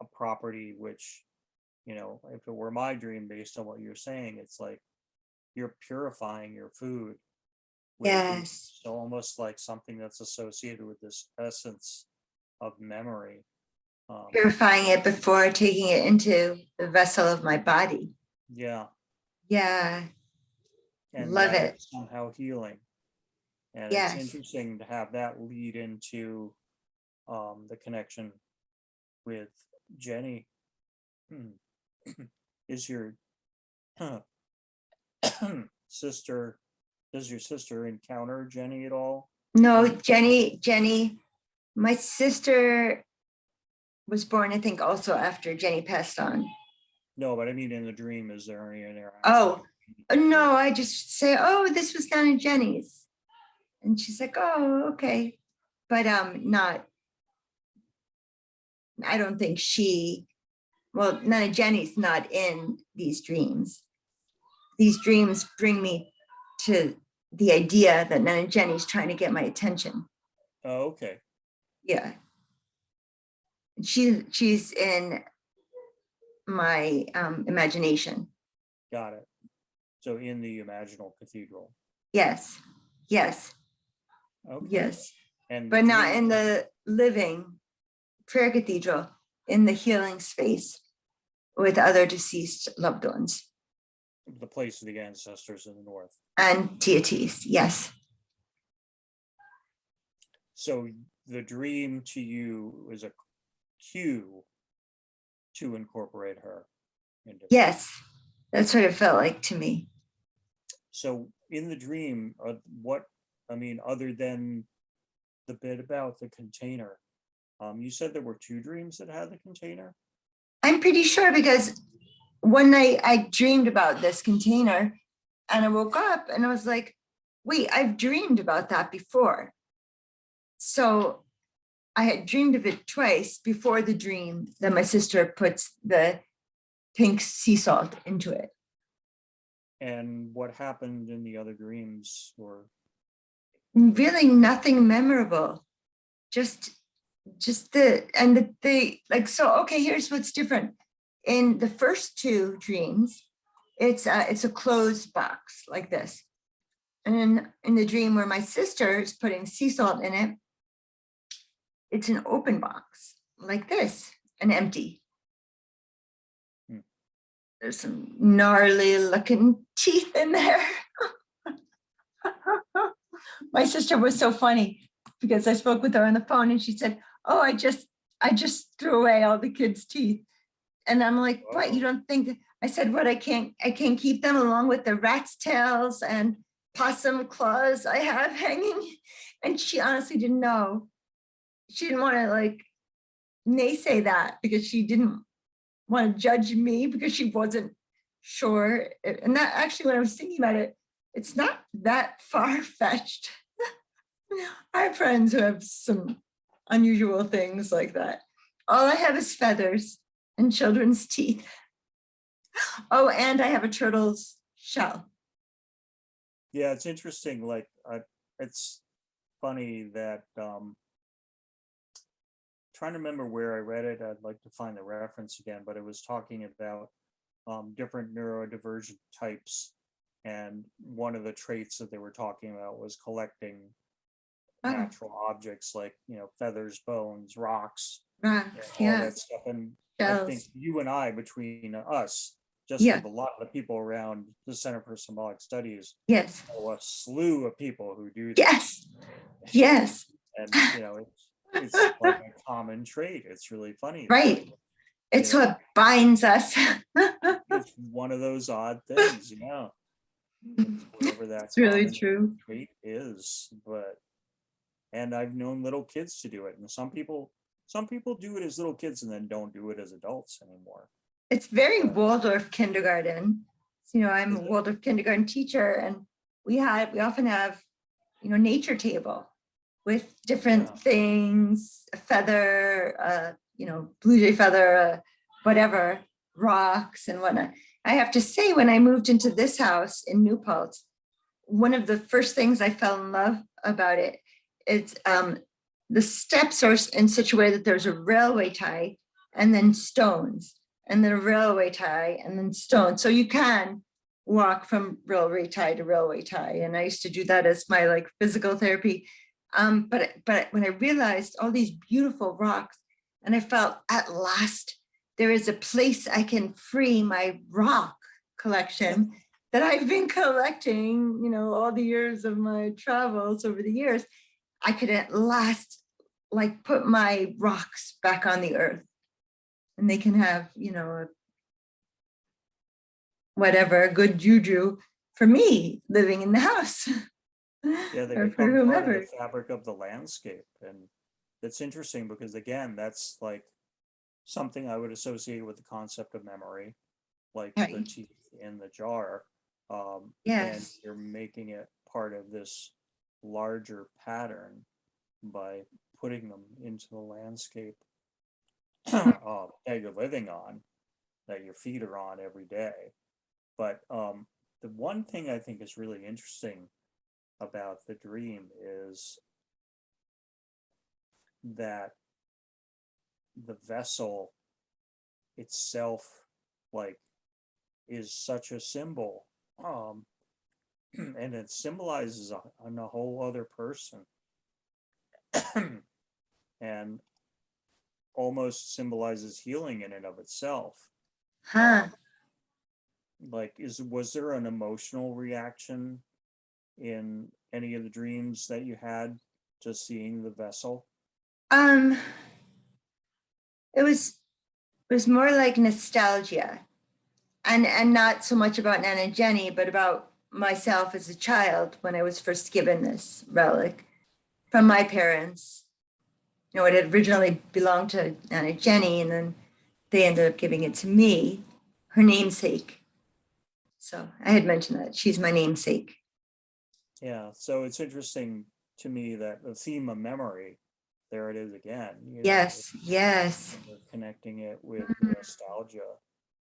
a property which, you know, if it were my dream, based on what you're saying, it's like you're purifying your food with Yes. so almost like something that's associated with this essence of memory. Purifying it before taking it into the vessel of my body. Yeah, Yeah. and Love that it. is somehow healing. And it's Yes. interesting to have that lead into the connection with Jenny. Is your sister, does your sister encounter Jenny at all? No, Jenny, my sister was born, I think, also after Jenny passed on. No, but I mean, in the dream, is there any interaction? Oh, no, I just say, oh, this was Nana Jenny's. And she's like, oh, okay. But not, I don't think well, Nana Jenny's not in these dreams. These dreams bring me to the idea that Nana Jenny's trying to get my attention. Oh, okay. Yeah. She's in my imagination. Got it. So in the imaginal cathedral. Yes. Yes. Okay. Yes. And But not in the living prayer cathedral, in the healing space with other deceased loved ones. the place of the ancestors in the north. And deities, yes. So the dream to you is a cue to incorporate her into. Yes, that's what it felt like to me. So in the dream, other than the bit about the container, you said there were 2 dreams that had the container? I'm pretty sure, because one night I dreamed about this container and I woke up and I was like, wait, I've dreamed about that before. So I had dreamed of it twice before the dream that my sister puts the pink sea salt into it. And what happened in the other dreams were? Really nothing memorable. Just the like, so, okay, here's what's different. In the first 2 dreams, It's a closed box like this. And in the dream where my sister is putting sea salt in it, it's an open box like this, and empty. Hmm. There's some gnarly looking teeth in there. My sister was so funny because I spoke with her on the phone and she said, "Oh, I just threw away all the kids' teeth." And I'm like, "What? You don't think?" I said, "What? I can't keep them along with the rat's tails and possum claws I have hanging." And she honestly didn't know. She didn't want to like naysay that because she didn't want to judge me because she wasn't sure. And that actually, when I was thinking about it, it's not that far-fetched. I have friends who have some unusual things like that. All I have is feathers and children's teeth. Oh, and I have a turtle's shell. Yeah, it's interesting. Like, it's funny that trying to remember where I read it. I'd like to find the reference again, but it was talking about different neurodivergent types, and one of the traits that they were talking about was collecting natural objects like, you know, feathers, bones, rocks, Rocks, all yeah. that stuff. And I think Shells. you and I, between us, just Yeah. with a lot of the people around the Center for Symbolic Studies, Yes. know a slew of people who do that. Yes. Yes. And you know, it's like a common trait. It's really funny. Right. It's You know, what binds us. it's one of those odd things, you know. Whatever that It's really common true. trait is. But and I've known little kids to do it, and some people do it as little kids and then don't do it as adults anymore. It's very But Waldorf kindergarten. So, you know, I'm is a it? Waldorf kindergarten teacher, and we often have, you know, nature table with different Yeah. things, a feather, you know, blue jay feather, whatever, rocks and whatnot. I have to say, when I moved into this house in New Paltz, one of the first things I fell in love about it, it's the steps are in such a way that there's a railway tie and then stones, and then a railway tie and then stones. So you can walk from railway tie to railway tie. And I used to do that as my like physical therapy. But when I realized all these beautiful rocks, and I felt at last there is a place I can free my rock collection that I've been collecting, you know, all the years of my travels over the years. I could at last like put my rocks back on the earth, and they can have, you know, whatever good juju for me living in the house. Yeah, they Or for become part of the whomever. fabric of the landscape. And it's interesting because, again, that's like something I would associate with the concept of memory, like the Right. teeth in the jar. And Yes. you're making it part of this larger pattern by putting them into the landscape that you're living on, that your feet are on every day. But the one thing I think is really interesting about the dream is that the vessel itself, like, is such a symbol, and it symbolizes a whole other person, and almost symbolizes healing in and of itself. Huh. Like, was there an emotional reaction in any of the dreams that you had to seeing the vessel? Um, it was more like nostalgia, and not so much about Nana Jenny, but about myself as a child when I was first given this relic from my parents. You know, it had originally belonged to Nana Jenny, and then they ended up giving it to me, her namesake. So I had mentioned that she's my namesake. Yeah, so it's interesting to me that the theme of memory, there it is again, you know, Yes, yes. you're connecting it with Mhm. nostalgia,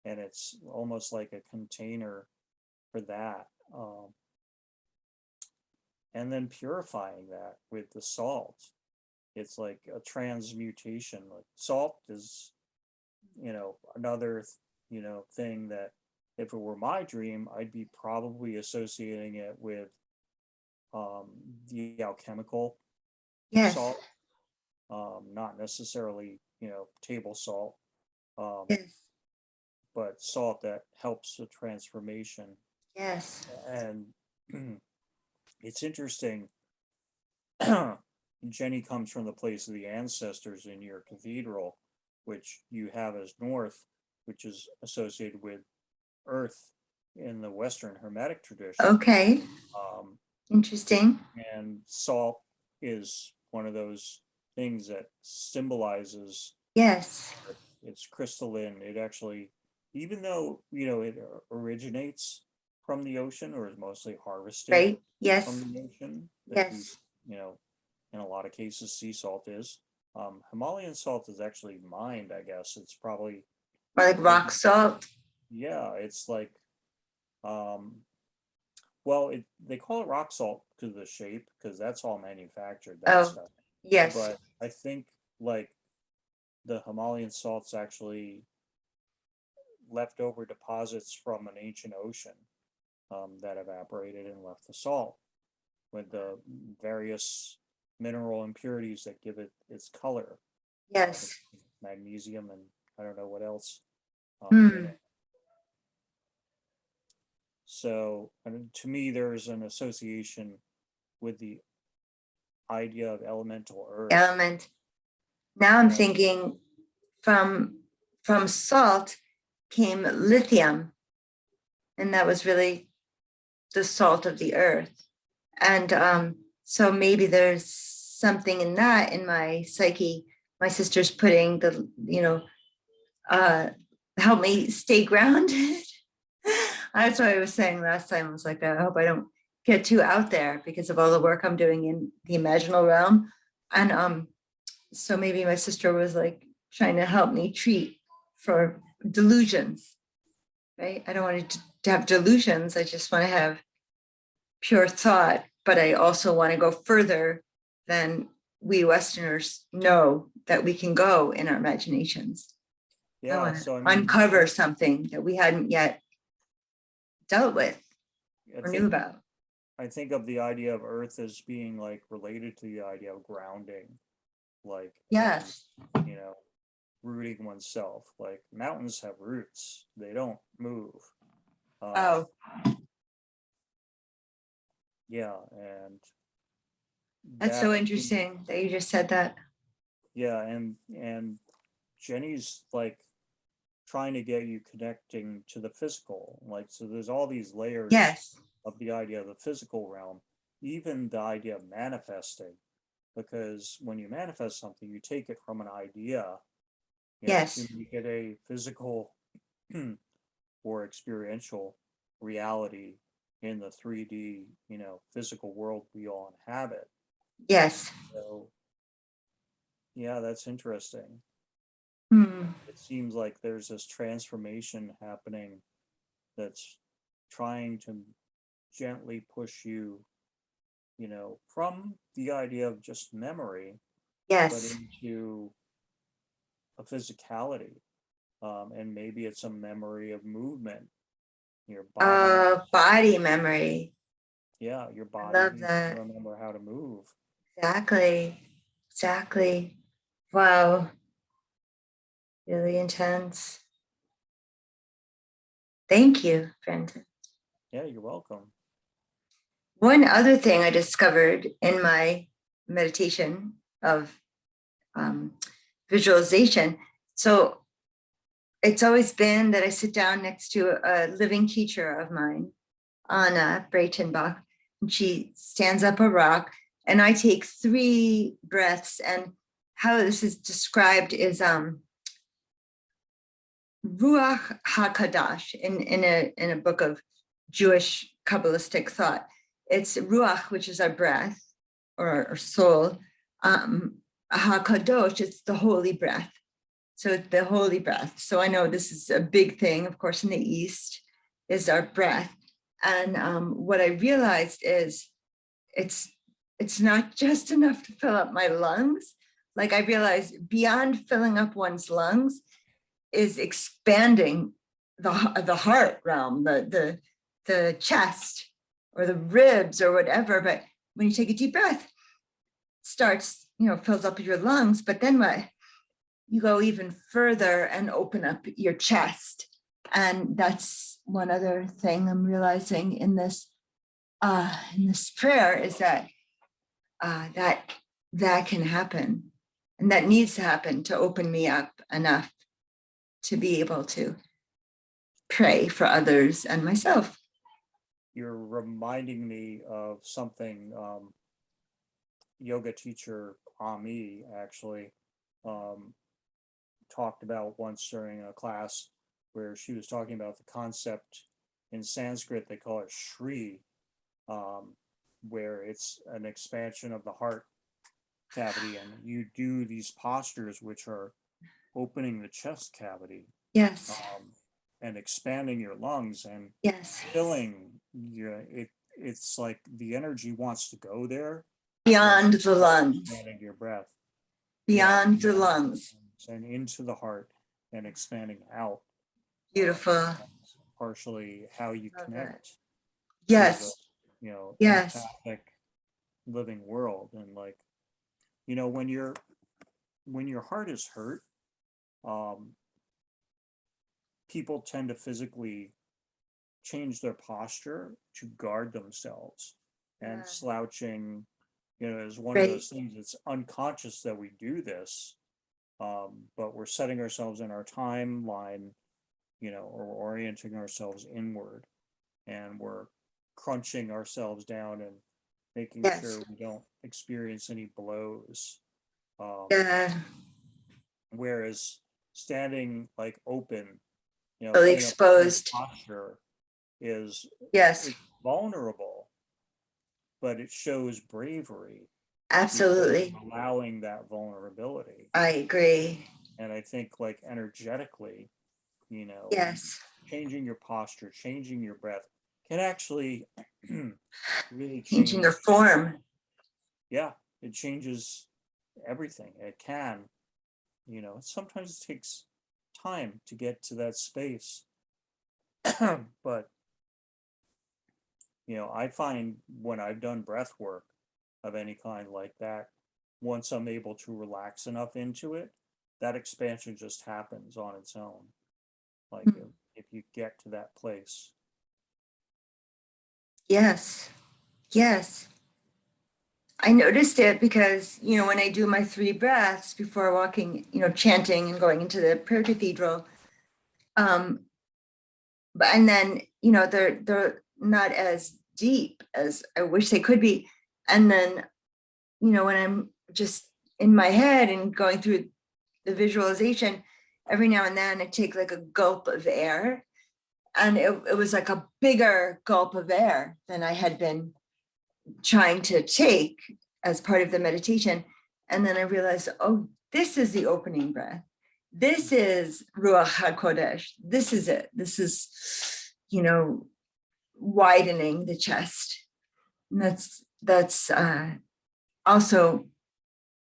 and it's almost like a container for that. And then purifying that with the salt. It's like a transmutation. Like salt is, you know, another, you know, thing that if it were my dream, I'd be probably associating it with the alchemical Yes. salt, not necessarily, table salt, Yes. but salt that helps the transformation. Yes. And it's interesting. Jenny comes from the place of the ancestors in your cathedral, which you have as north, which is associated with earth in the Western Hermetic tradition. Okay. Interesting. And salt is one of those things that symbolizes. Yes. It's crystalline. It actually, even though, it originates from the ocean or is mostly harvested Right. Yes. from the ocean, at least, Yes. in a lot of cases, sea salt is. Himalayan salt is actually mined, I guess. It's probably, Or like rock salt. yeah, it's like, well, they call it rock salt because of the shape, because that's all manufactured, that Oh, stuff. yes. But I think like the Himalayan salt's actually leftover deposits from an ancient ocean that evaporated and left the salt with the various mineral impurities that give it its color. Yes. Magnesium and I don't know what else. Hmm. So, to me, there's an association with the idea of elemental earth. Element. Now I'm thinking from salt came lithium, and that was really the salt of the earth. And so maybe there's something in that in my psyche. My sister's putting the, help me stay grounded. That's what I was saying last time. I was like, I hope I don't get too out there because of all the work I'm doing in the imaginal realm. And so maybe my sister was like trying to help me treat for delusions, right? I don't want to have delusions. I just want to have pure thought, but I also want to go further than we Westerners know that we can go in our imaginations. I Yeah, want to so uncover something that we hadn't yet dealt with or knew about. I think of the idea of earth as being like related to the idea of grounding, like, Yes. rooting oneself. Like mountains have roots, they don't move. Oh, Yeah, and that's so interesting that you just said that. Yeah, and Jenny's like trying to get you connecting to the physical. Like, so there's all these layers Yes. of the idea of the physical realm, even the idea of manifesting. Because when you manifest something, you take it from an idea, Yes. to make it a physical or experiential reality in the 3D, physical world we all inhabit. Yes. So, yeah, that's interesting. Hmm. It seems like there's this transformation happening that's trying to gently push you, from the idea of just memory, but Yes. into a physicality. And maybe it's a memory of movement. Your body, Body memory. yeah, your I body love needs that. to remember how to move. Exactly. Exactly. Wow. Really intense. Thank you, Brendan. Yeah, you're welcome. One other thing I discovered in my meditation of visualization. So it's always been that I sit down next to a living teacher of mine, Anna Breitenbach, and she stands up a rock, and I take 3 breaths. And how this is described is Ruach HaKadosh in a book of Jewish Kabbalistic thought. It's Ruach, which is our breath or our soul. HaKadosh, it's the holy breath. So it's the holy breath. So I know this is a big thing, of course, in the East, is our breath. And what I realized is it's not just enough to fill up my lungs. Like I realized beyond filling up one's lungs is expanding the heart realm, the chest or the ribs or whatever. But when you take a deep breath, it starts, fills up your lungs. But then what? You go even further and open up your chest. And that's one other thing I'm realizing in this prayer is that that can happen, and that needs to happen to open me up enough to be able to pray for others and myself. You're reminding me of something yoga teacher Ami actually talked about once during a class where she was talking about the concept in Sanskrit, they call it Shri, where it's an expansion of the heart cavity, and you do these postures which are opening the chest cavity. Yes. And expanding your lungs and yes. filling it's like the energy wants to go there. Beyond the lungs. Expanding your breath. Beyond the lungs. And into the heart and expanding out. Beautiful. Partially how you connect. Yes. The, yes. empathic living world. And like, when your heart is hurt, people tend to physically change their posture to guard themselves, and slouching, is one of those things. It's unconscious that we do this, but we're setting ourselves in our timeline, or orienting ourselves inward, and we're crunching ourselves down and making sure we don't experience any blows. Whereas standing like open, fully exposed posture is it's vulnerable, but it shows bravery. Absolutely. Allowing that vulnerability. I agree. And I think like energetically, changing your posture, changing your breath can actually really changing your form. Yeah, it changes everything. It can, sometimes it takes time to get to that space. But, I find when I've done breath work of any kind like that, once I'm able to relax enough into it, that expansion just happens on its own. Like if you get to that place. Yes. I noticed it because, when I do my 3 breaths before walking, chanting and going into the prayer cathedral, and then, they're not as deep as I wish they could be. And then, when I'm just in my head and going through the visualization, every now and then I take like a gulp of air, and it was like a bigger gulp of air than I had been trying to take as part of the meditation. And then I realized, oh, this is the opening breath. This is Ruach HaKodesh. This is it. This is, widening the chest. And that's also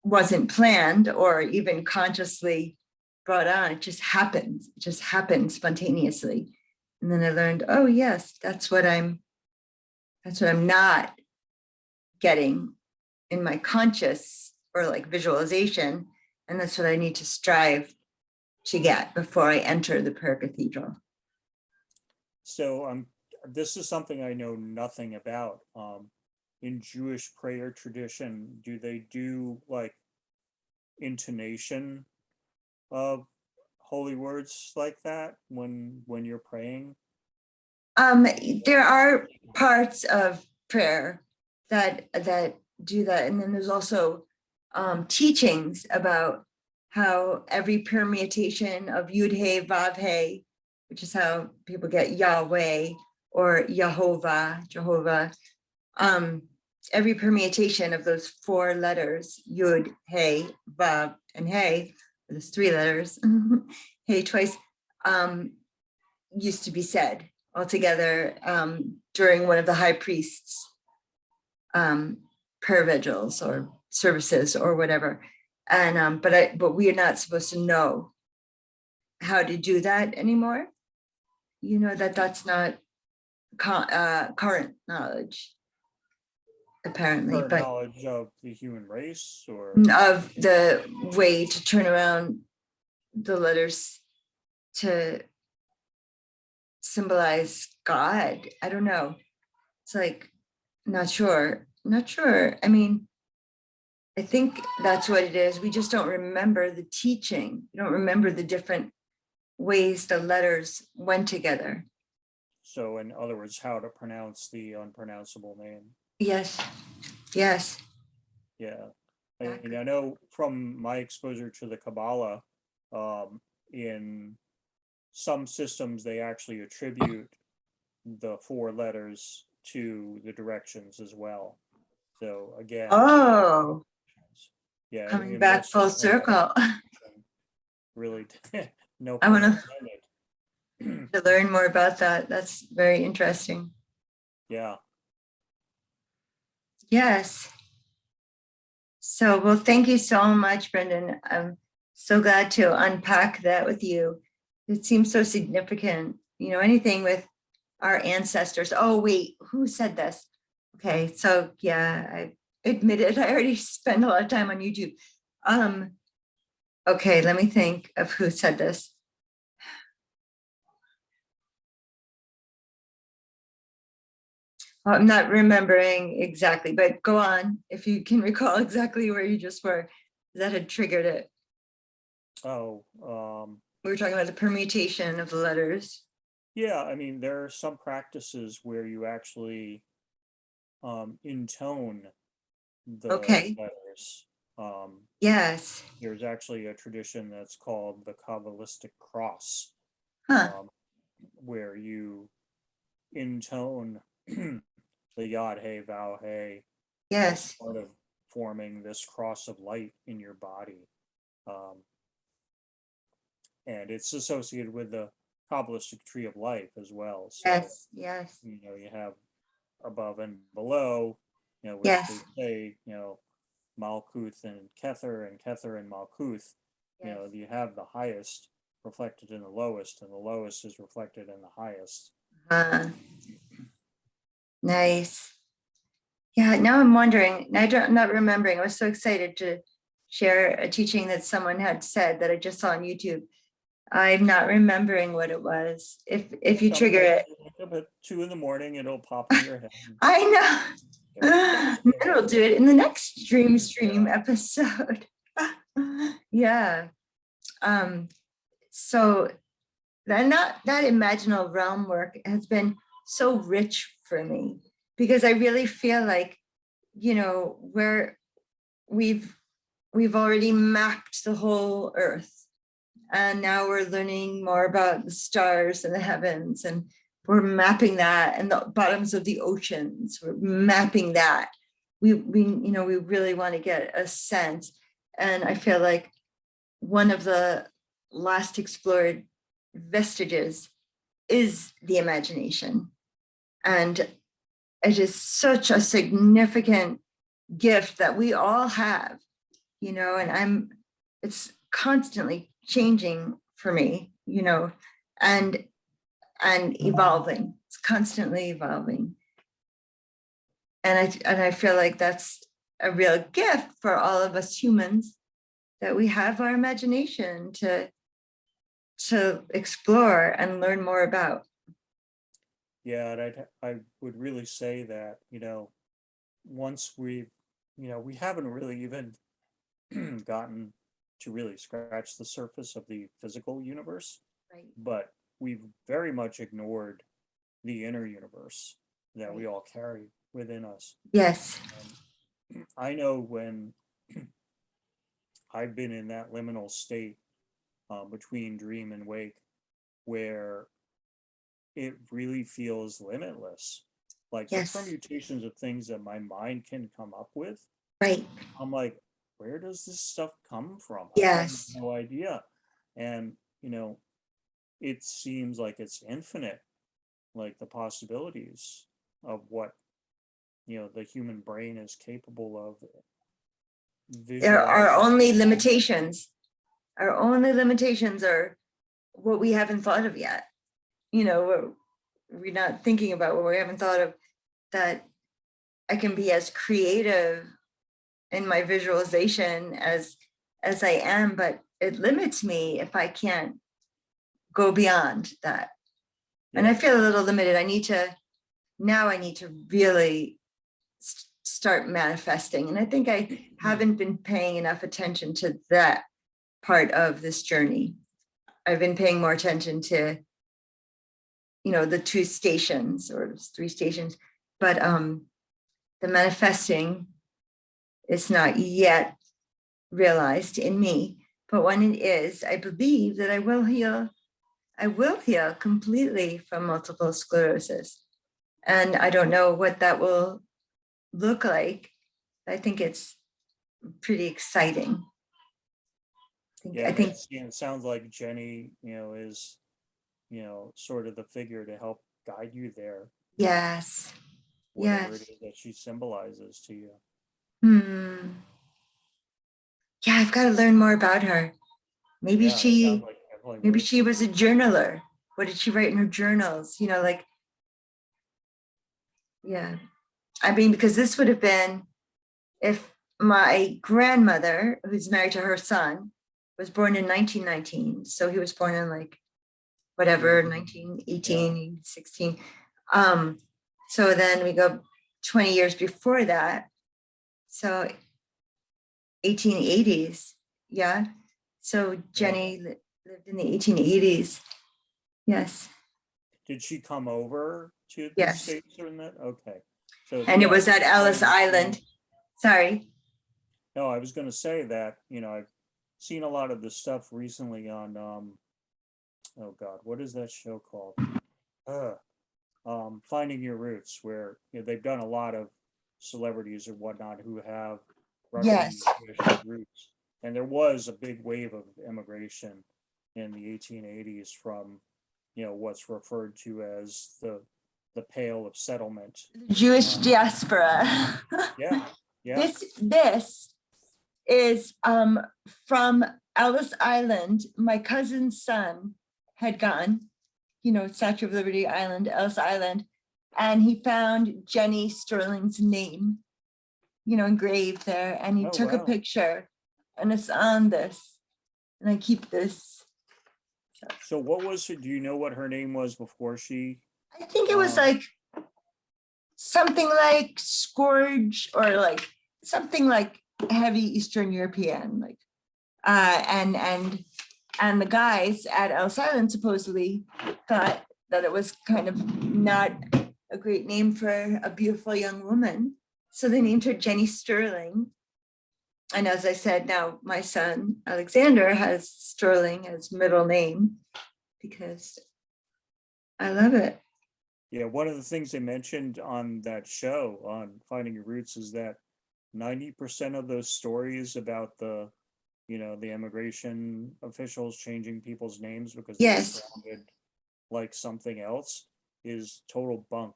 wasn't planned or even consciously brought on. It just happens. It just happened spontaneously. And then I learned, oh yes, that's what I'm not getting in my conscious or like visualization. And that's what I need to strive to get before I enter the prayer cathedral. So this is something I know nothing about. In Jewish prayer tradition, do they do like intonation of holy words like that when you're praying? There are parts of prayer that do that, and then there's also teachings about how every permutation of Yud Hey Vav Hey, which is how people get Yahweh or Jehovah, every permutation of those 4 letters, Yud, Hey, Vav, and Hey, there's 3 letters, Hey twice, used to be said all together during one of the high priest's prayer vigils or services or whatever. And but we are not supposed to know how to do that anymore. you know, that's not current knowledge, apparently, Current but knowledge of the human race, or of the way to turn around the letters to symbolize God. I don't know. It's like, not sure. I mean, I think that's what it is. We just don't remember the teaching. We don't remember the different ways the letters went together. so in other words, how to pronounce the unpronounceable name. Yes. Yes. Yeah. Exactly. I know from my exposure to the Kabbalah, in some systems, they actually attribute the 4 letters to the directions as well. So again, Oh, yeah, coming in back most full systems, circle. really, no I want pun to intended. learn more about that. That's very interesting. Yeah. Yes. So, well, thank you so much, Brendan. I'm so glad to unpack that with you. It seems so significant, you know, anything with our ancestors. Oh, wait, who said this? Okay, so yeah, I admitted I already spend a lot of time on YouTube. Okay, let me think of who said this. I'm not remembering exactly, but go on if you can recall exactly where you just were. That had triggered it. Oh, We were talking about the permutation of the letters. yeah, I mean, there are some practices where you actually intone the Okay. letters. Yes. There's actually a tradition that's called the Kabbalistic Cross, Huh. where you intone the Yod Hey Vow Hey as Yes. part of forming this cross of light in your body. And it's associated with the Kabbalistic tree of life as well. So, Yes. Yes. you have above and below, which Yes. they say, Malkuth and Kether and Malkuth, Yes. you have the highest reflected in the lowest, and the lowest is reflected in the highest. Nice. Yeah, now I'm wondering, I'm not remembering. I was so excited to share a teaching that someone had said that I just saw on YouTube. I'm not remembering what it was. If you trigger it. At 2 a.m, it'll pop in your head. I know. It'll do it in the next Dream Stream episode. Yeah. So that imaginal realm work has been so rich for me, because I really feel like, where we've already mapped the whole earth, and now we're learning more about the stars and the heavens, and we're mapping that, and the bottoms of the oceans, we're mapping that. We really want to get a sense. And I feel like one of the last explored vestiges is the imagination. And it is such a significant gift that we all have, and it's constantly changing for me, and evolving. It's constantly evolving. And I feel like that's a real gift for all of us humans, that we have our imagination to explore and learn more about. Yeah, and I would really say that, once we haven't really even gotten to really scratch the surface of the physical universe, Right. but we've very much ignored the inner universe that we all carry within us. Yes. I know when I've been in that liminal state between dream and wake, where it really feels limitless. Like the permutations of things that my mind can come up with. Right. I'm like, where does this stuff come from? Yes. I have no idea. And, it seems like it's infinite, like the possibilities of what, the human brain is capable of. There are only limitations. Our only limitations are what we haven't thought of yet. we're not thinking about, what we haven't thought of, that I can be as creative in my visualization as I am, but it limits me if I can't go beyond that. And I feel a little limited. I need to really start manifesting. And I think I haven't been paying enough attention to that part of this journey. I've been paying more attention to, the 2 stations or 3 stations, but the manifesting is not yet realized in me. But when it is, I believe that I will heal completely from multiple sclerosis. And I don't know what that will look like. I think it's pretty exciting. I think it sounds like Jenny, is, sort of the figure to help guide you there. Yes. Whatever it is that she symbolizes to you. Yeah, I've got to learn more about her. Maybe she was a journaler. What did she write in her journals? I mean, because this would have been if my grandmother, who's married to her son, was born in 1919. So he was born in 1918, 16. So then we go 20 years before that. So 1880s. Yeah. So Jenny lived in the 1880s. Yes. Did she come over to the Yes. States or that? Okay. So, and it was at Ellis Island. Sorry. No, I was going to say that, I've seen a lot of the stuff recently on, oh God, what is that show called? Finding Your Roots, where they've done a lot of celebrities or whatnot who have Russian roots. And there was a big wave of immigration in the 1880s from, what's referred to as the Pale of Settlement. Jewish diaspora. Yeah. This is from Ellis Island. My cousin's son had gone, Statue of Liberty Island, Ellis Island, and he found Jenny Sterling's name, engraved there, and he took a picture, and it's on this, and I keep this. So what was it? Do you know what her name was before she? I think it was something like Scourge, or something like heavy Eastern European, and the guys at Ellis Island supposedly thought that it was kind of not a great name for a beautiful young woman. So they named her Jenny Sterling. And as I said, now my son, Alexander, has Sterling as middle name because I love it. Yeah, one of the things they mentioned on that show on Finding Your Roots is that 90% of those stories about the immigration officials changing people's names because they sounded like something else is total bunk.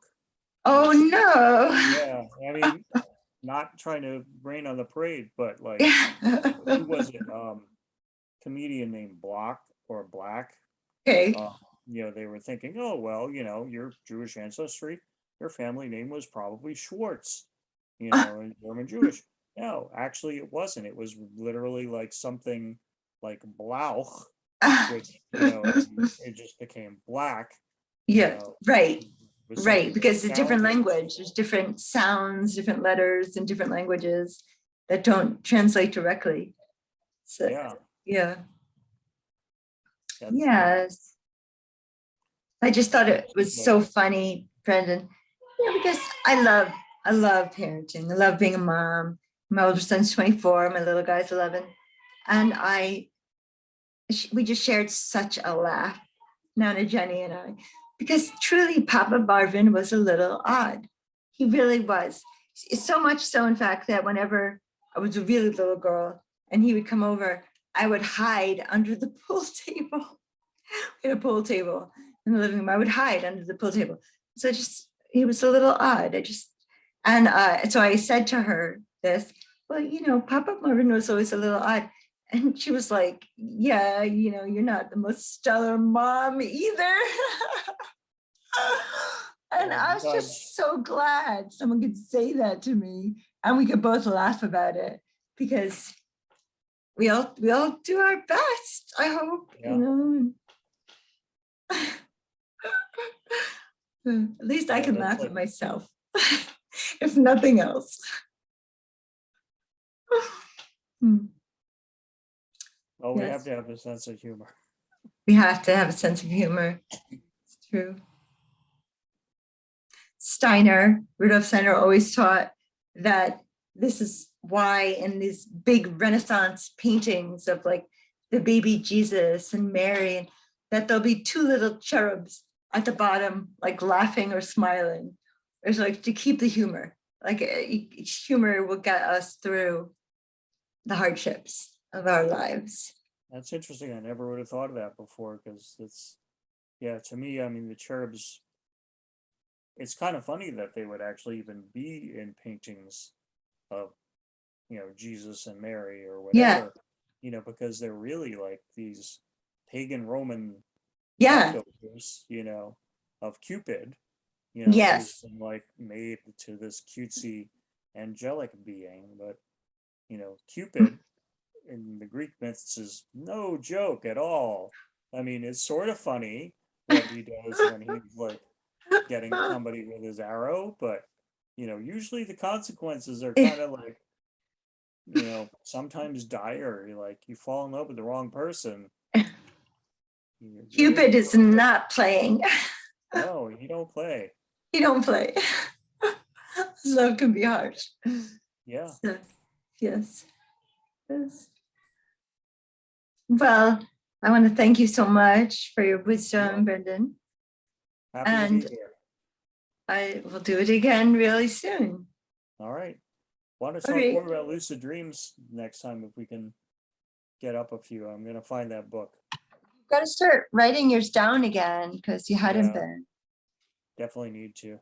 Oh no. Yeah, I mean, not trying to rain on the parade, but who was it? Comedian named Black. Okay. They were thinking, oh well, your Jewish ancestry, your family name was probably Schwartz, and German Jewish. No, actually it wasn't. It was literally something like Blauch, which it just became Black. Right. Right, because it's a different language. There's different sounds, different letters, and different languages that don't translate directly. So yeah. Yes. I just thought it was so funny, Brendan. Because I love parenting. I love being a mom. My older son's 24, my little guy's 11. And we just shared such a laugh, Nana, Jenny, and I. Because truly, Papa Marvin was a little odd. He really was. So much so, in fact, that whenever I was a really little girl and he would come over, I would hide under the pool table. We had a pool table in the living room. I would hide under the pool table. So he was a little odd. So I said to her this, well, Papa Marvin was always a little odd. And she was like, yeah, you're not the most stellar mom either. And I was just so glad someone could say that to me, and we could both laugh about it, because we all do our best, I hope. At least I can laugh at myself, if nothing else. Oh, we have to have a sense of humor. We have to have a sense of humor. It's true. Rudolf Steiner always taught that this is why in these big Renaissance paintings of like the baby Jesus and Mary, that there'll be two little cherubs at the bottom, like laughing or smiling. It's like to keep the humor. Like humor will get us through the hardships of our lives. That's interesting. I never would have thought of that before, because it's, to me, I mean, the cherubs, it's kind of funny that they would actually even be in paintings of, Jesus and Mary or whatever, because they're really like these pagan Roman leftovers, of Cupid, who's been like made to this cutesy angelic being. But, Cupid in the Greek myths is no joke at all. I mean, it's sort of funny what he does when he's like getting somebody with his arrow, but usually the consequences are kind of like, sometimes dire. Like you fall in love with the wrong person. Cupid is not playing. No, you don't play. You don't play. Love can be harsh. Yeah. So, yes. Well, I want to thank you so much for your wisdom, Brendan. Happy to be here. I will do it again really soon. All right. Want to talk more about Lucid Dreams next time if we can get up a few. I'm going to find that book. You've got to start writing yours down again, because you hadn't been. Definitely need to.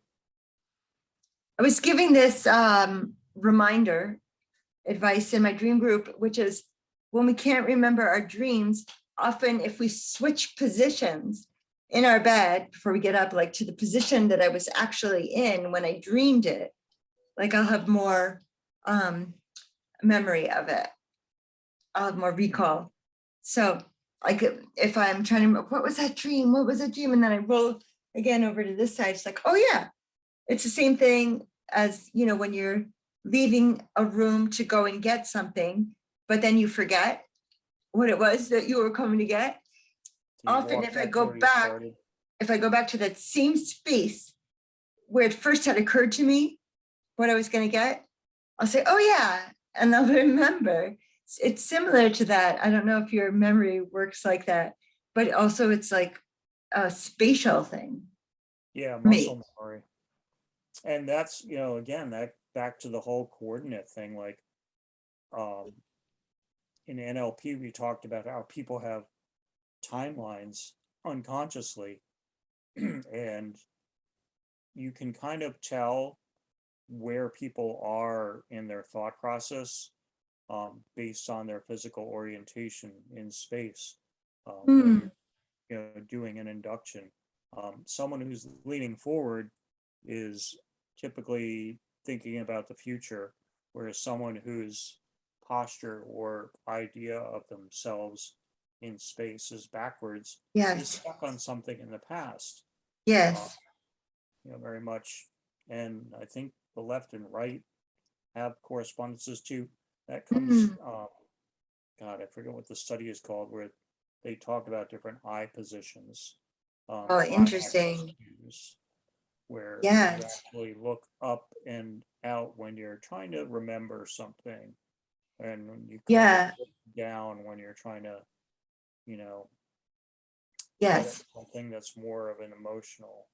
I was giving this reminder advice in my dream group, which is when we can't remember our dreams, often if we switch positions in our bed before we get up, like to the position that I was actually in when I dreamed it, like I'll have more memory of it. I'll have more recall. So like if I'm trying to, what was that dream? And then I roll again over to this side. It's like, oh yeah, it's the same thing as, when you're leaving a room to go and get something, but then you forget what it was that you were coming to get. Often if I go back to that same space where it first had occurred to me what I was going to get, I'll say, oh yeah, and I'll remember. It's similar to that. I don't know if your memory works like that, but also it's like a spatial thing. Yeah, muscle memory. And that's, again, that back to the whole coordinate thing. Like in NLP, we talked about how people have timelines unconsciously, and you can kind of tell where people are in their thought process based on their physical orientation in space. When you're, doing an induction. Someone who's leaning forward is typically thinking about the future, whereas someone whose posture or idea of themselves in space is backwards is stuck on something in the past. Very much. And I think the left and right have correspondences too. That comes, God, I forget what the study is called, where they talk about different eye positions. Interesting. Where you actually look up and out when you're trying to remember something, and when you look down when you're trying to, something that's more of an emotional.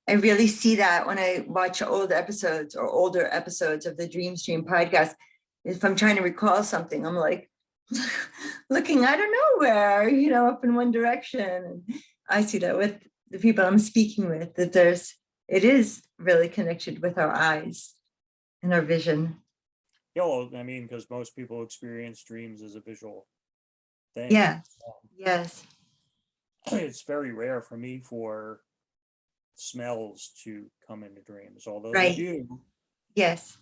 I really see that when I watch older episodes of the Dream Stream podcast. If I'm trying to recall something, I'm like looking, I don't know where, up in one direction. And I see that with the people I'm speaking with, that it is really connected with our eyes and our vision. Yeah, well, I mean, because most people experience dreams as a visual thing. Yeah. Yes. It's very rare for me for smells to come into dreams, although they Right. do. Yes.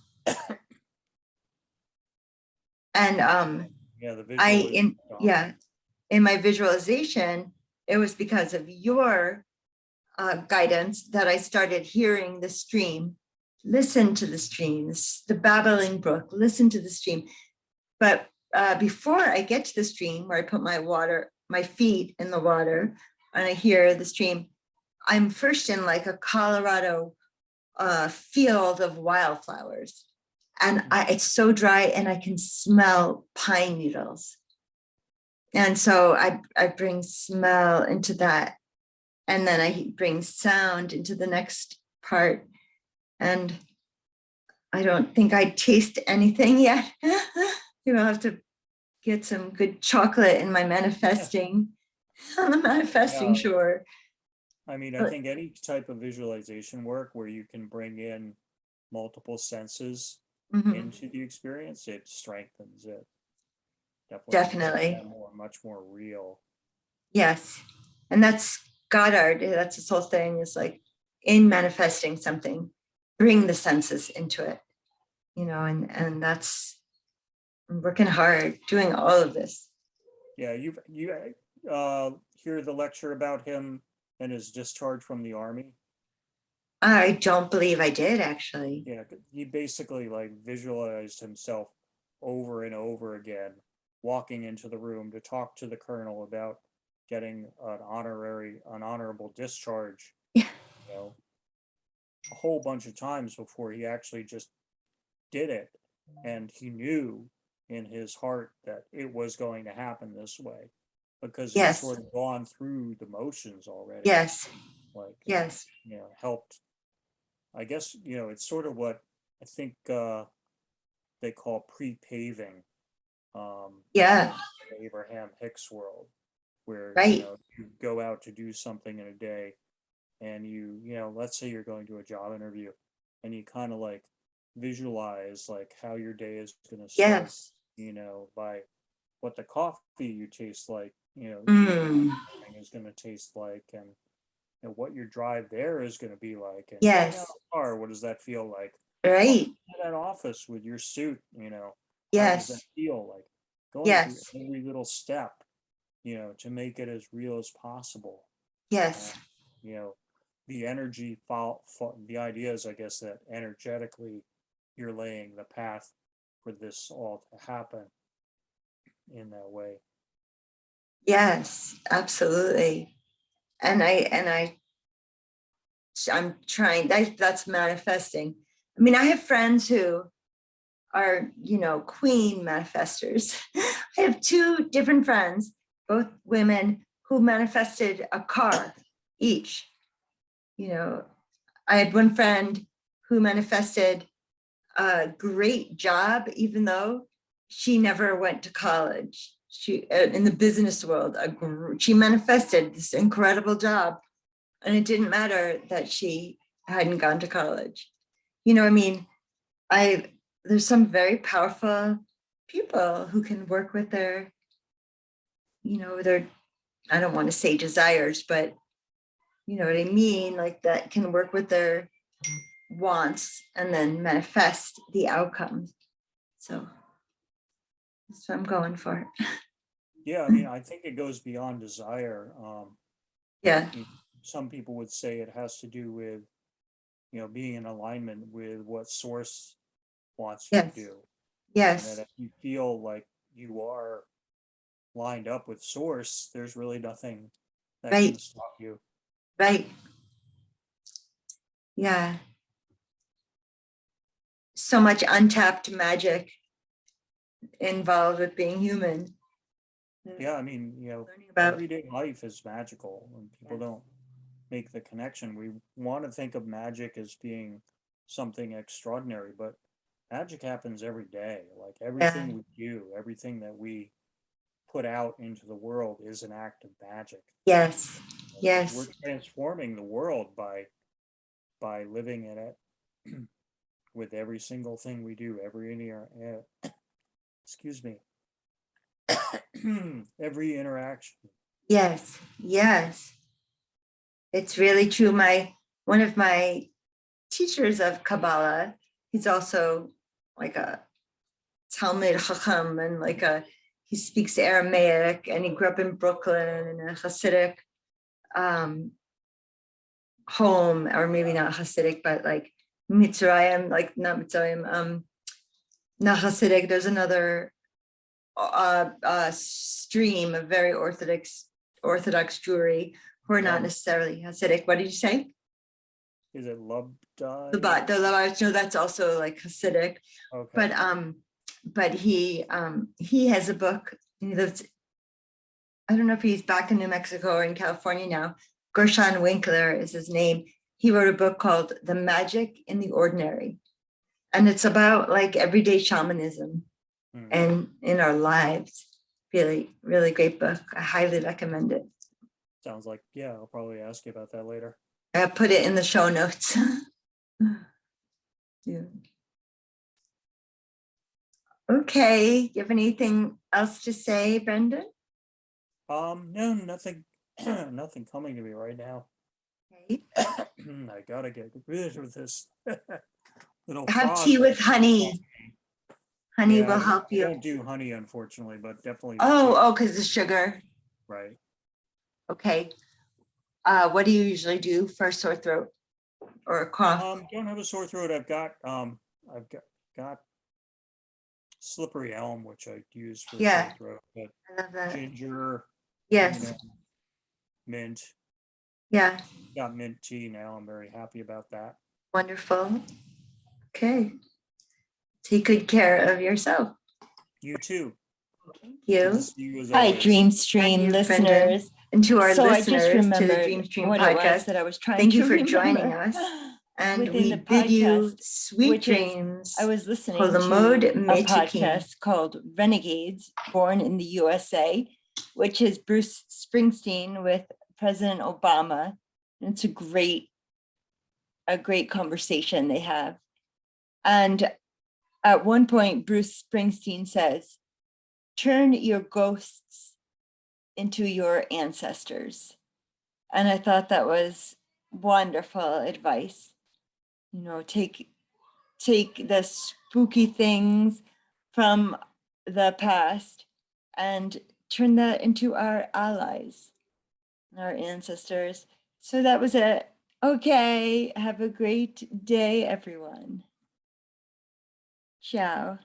And Yeah, the I visual is yeah, in my visualization, it was because of your guidance that I started hearing the stream. Listen to the streams, the babbling brook, listen to the stream. But before I get to the stream where I put my feet in the water and I hear the stream, I'm first in like a Colorado field of wildflowers. And it's so dry and I can smell pine needles. And so I bring smell into that. And then I bring sound into the next part. And I don't think I taste anything yet. I'll have to get some good chocolate in my manifesting on the manifesting shore. I mean, I think any type of visualization work where you can bring in multiple senses into the experience, it strengthens it. Definitely. Much more real. Yes. And that's Goddard. That's this whole thing is like in manifesting something, bring the senses into it, and that's, I'm working hard doing all of this. Yeah, you hear the lecture about him and his discharge from the army? I don't believe I did, actually. Yeah, he basically like visualized himself over and over again, walking into the room to talk to the colonel about getting an honorable discharge, Yeah. A whole bunch of times before he actually just did it. And he knew in his heart that it was going to happen this way because he's sort of gone through the motions already. Yes. Like, yes. Helped. I guess, it's sort of what I think they call pre-paving. Yeah. The Abraham Hicks world, where, right. You go out to do something in a day and let's say you're going to a job interview and you kind of like visualize like how your day is going to start, Yes. By what the coffee you taste like, is going to taste like, and what your drive there is going to be like, and yes. getting out of the car, what does that feel like? Right. In that office with your suit, yes. How does that feel like? Going yes. through every little step, to make it as real as possible. Yes. The energy the idea is, I guess, that energetically you're laying the path for this all to happen in that way. Yes, absolutely. And I'm trying, that's manifesting. I mean, I have friends who are, queen manifestors. I have two different friends, both women, who manifested a car each. I had one friend who manifested a great job, even though she never went to college. She, in the business world, she manifested this incredible job, and it didn't matter that she hadn't gone to college. I mean, there's some very powerful people who can work with their, I don't want to say desires, but you know what I mean? Like that can work with their wants and then manifest the outcomes. So that's what I'm going for. Yeah, I mean, I think it goes beyond desire. Yeah. Some people would say it has to do with, being in alignment with what source wants you to do. Yes. And that if you feel like you are lined up with source, there's really nothing that can stop you. Right. Yeah. So much untapped magic involved with being human. Yeah, I mean, everyday life is magical and people don't make the connection. We want to think of magic as being something extraordinary, but magic happens every day. Like everything we do, everything that we put out into the world is an act of magic. Yes. Yes. We're transforming the world by living in it with every single thing we do, excuse me, every interaction. Yes, yes. It's really true. One of my teachers of Kabbalah, he's also like a Talmud Chacham, and he speaks Aramaic, and he grew up in Brooklyn in a Hasidic home, or maybe not Hasidic, but like Mitzrayim, like not Mitzrayim, not Hasidic. There's another stream of very Orthodox Jewry who are not necessarily Hasidic. What did you say? Is it Lubdai? The Lubavitch, no, that's also like Hasidic. Okay. But he has a book. He lives, I don't know if he's back in New Mexico or in California now. Gershon Winkler is his name. He wrote a book called The Magic in the Ordinary. And it's about like everyday shamanism and in our lives. Really, really great book. I highly recommend it. Sounds like, yeah, I'll probably ask you about that later. I put it in the show notes. Yeah. Okay, you have anything else to say, Brendan? No, nothing, nothing coming to me right now. Okay. I gotta get rid of this little Have tea with honey. Honey will help you. I don't do honey, unfortunately, but definitely. Oh, because the sugar. Right. Okay. What do you usually do for a sore throat or a cough? Don't have a sore throat. I've got slippery elm, which I use for sore throat. But I love that. ginger. Yes. Mint. Yeah. Got mint tea now. I'm very happy about that. Wonderful. Okay. Take good care of yourself. You too. Thank you. Hi, Dream Stream listeners. And to our listeners, to the Dream Stream podcast, that I was trying thank you for joining us. And we bid you sweet dreams. I was listening to a podcast called Renegades, Born in the USA, which is Bruce Springsteen with President Obama. And it's a great conversation they have. And at one point, Bruce Springsteen says, turn your ghosts into your ancestors. And I thought that was wonderful advice. You know, take the spooky things from the past and turn that into our allies, our ancestors. So that was it. Okay, have a great day, everyone. Ciao.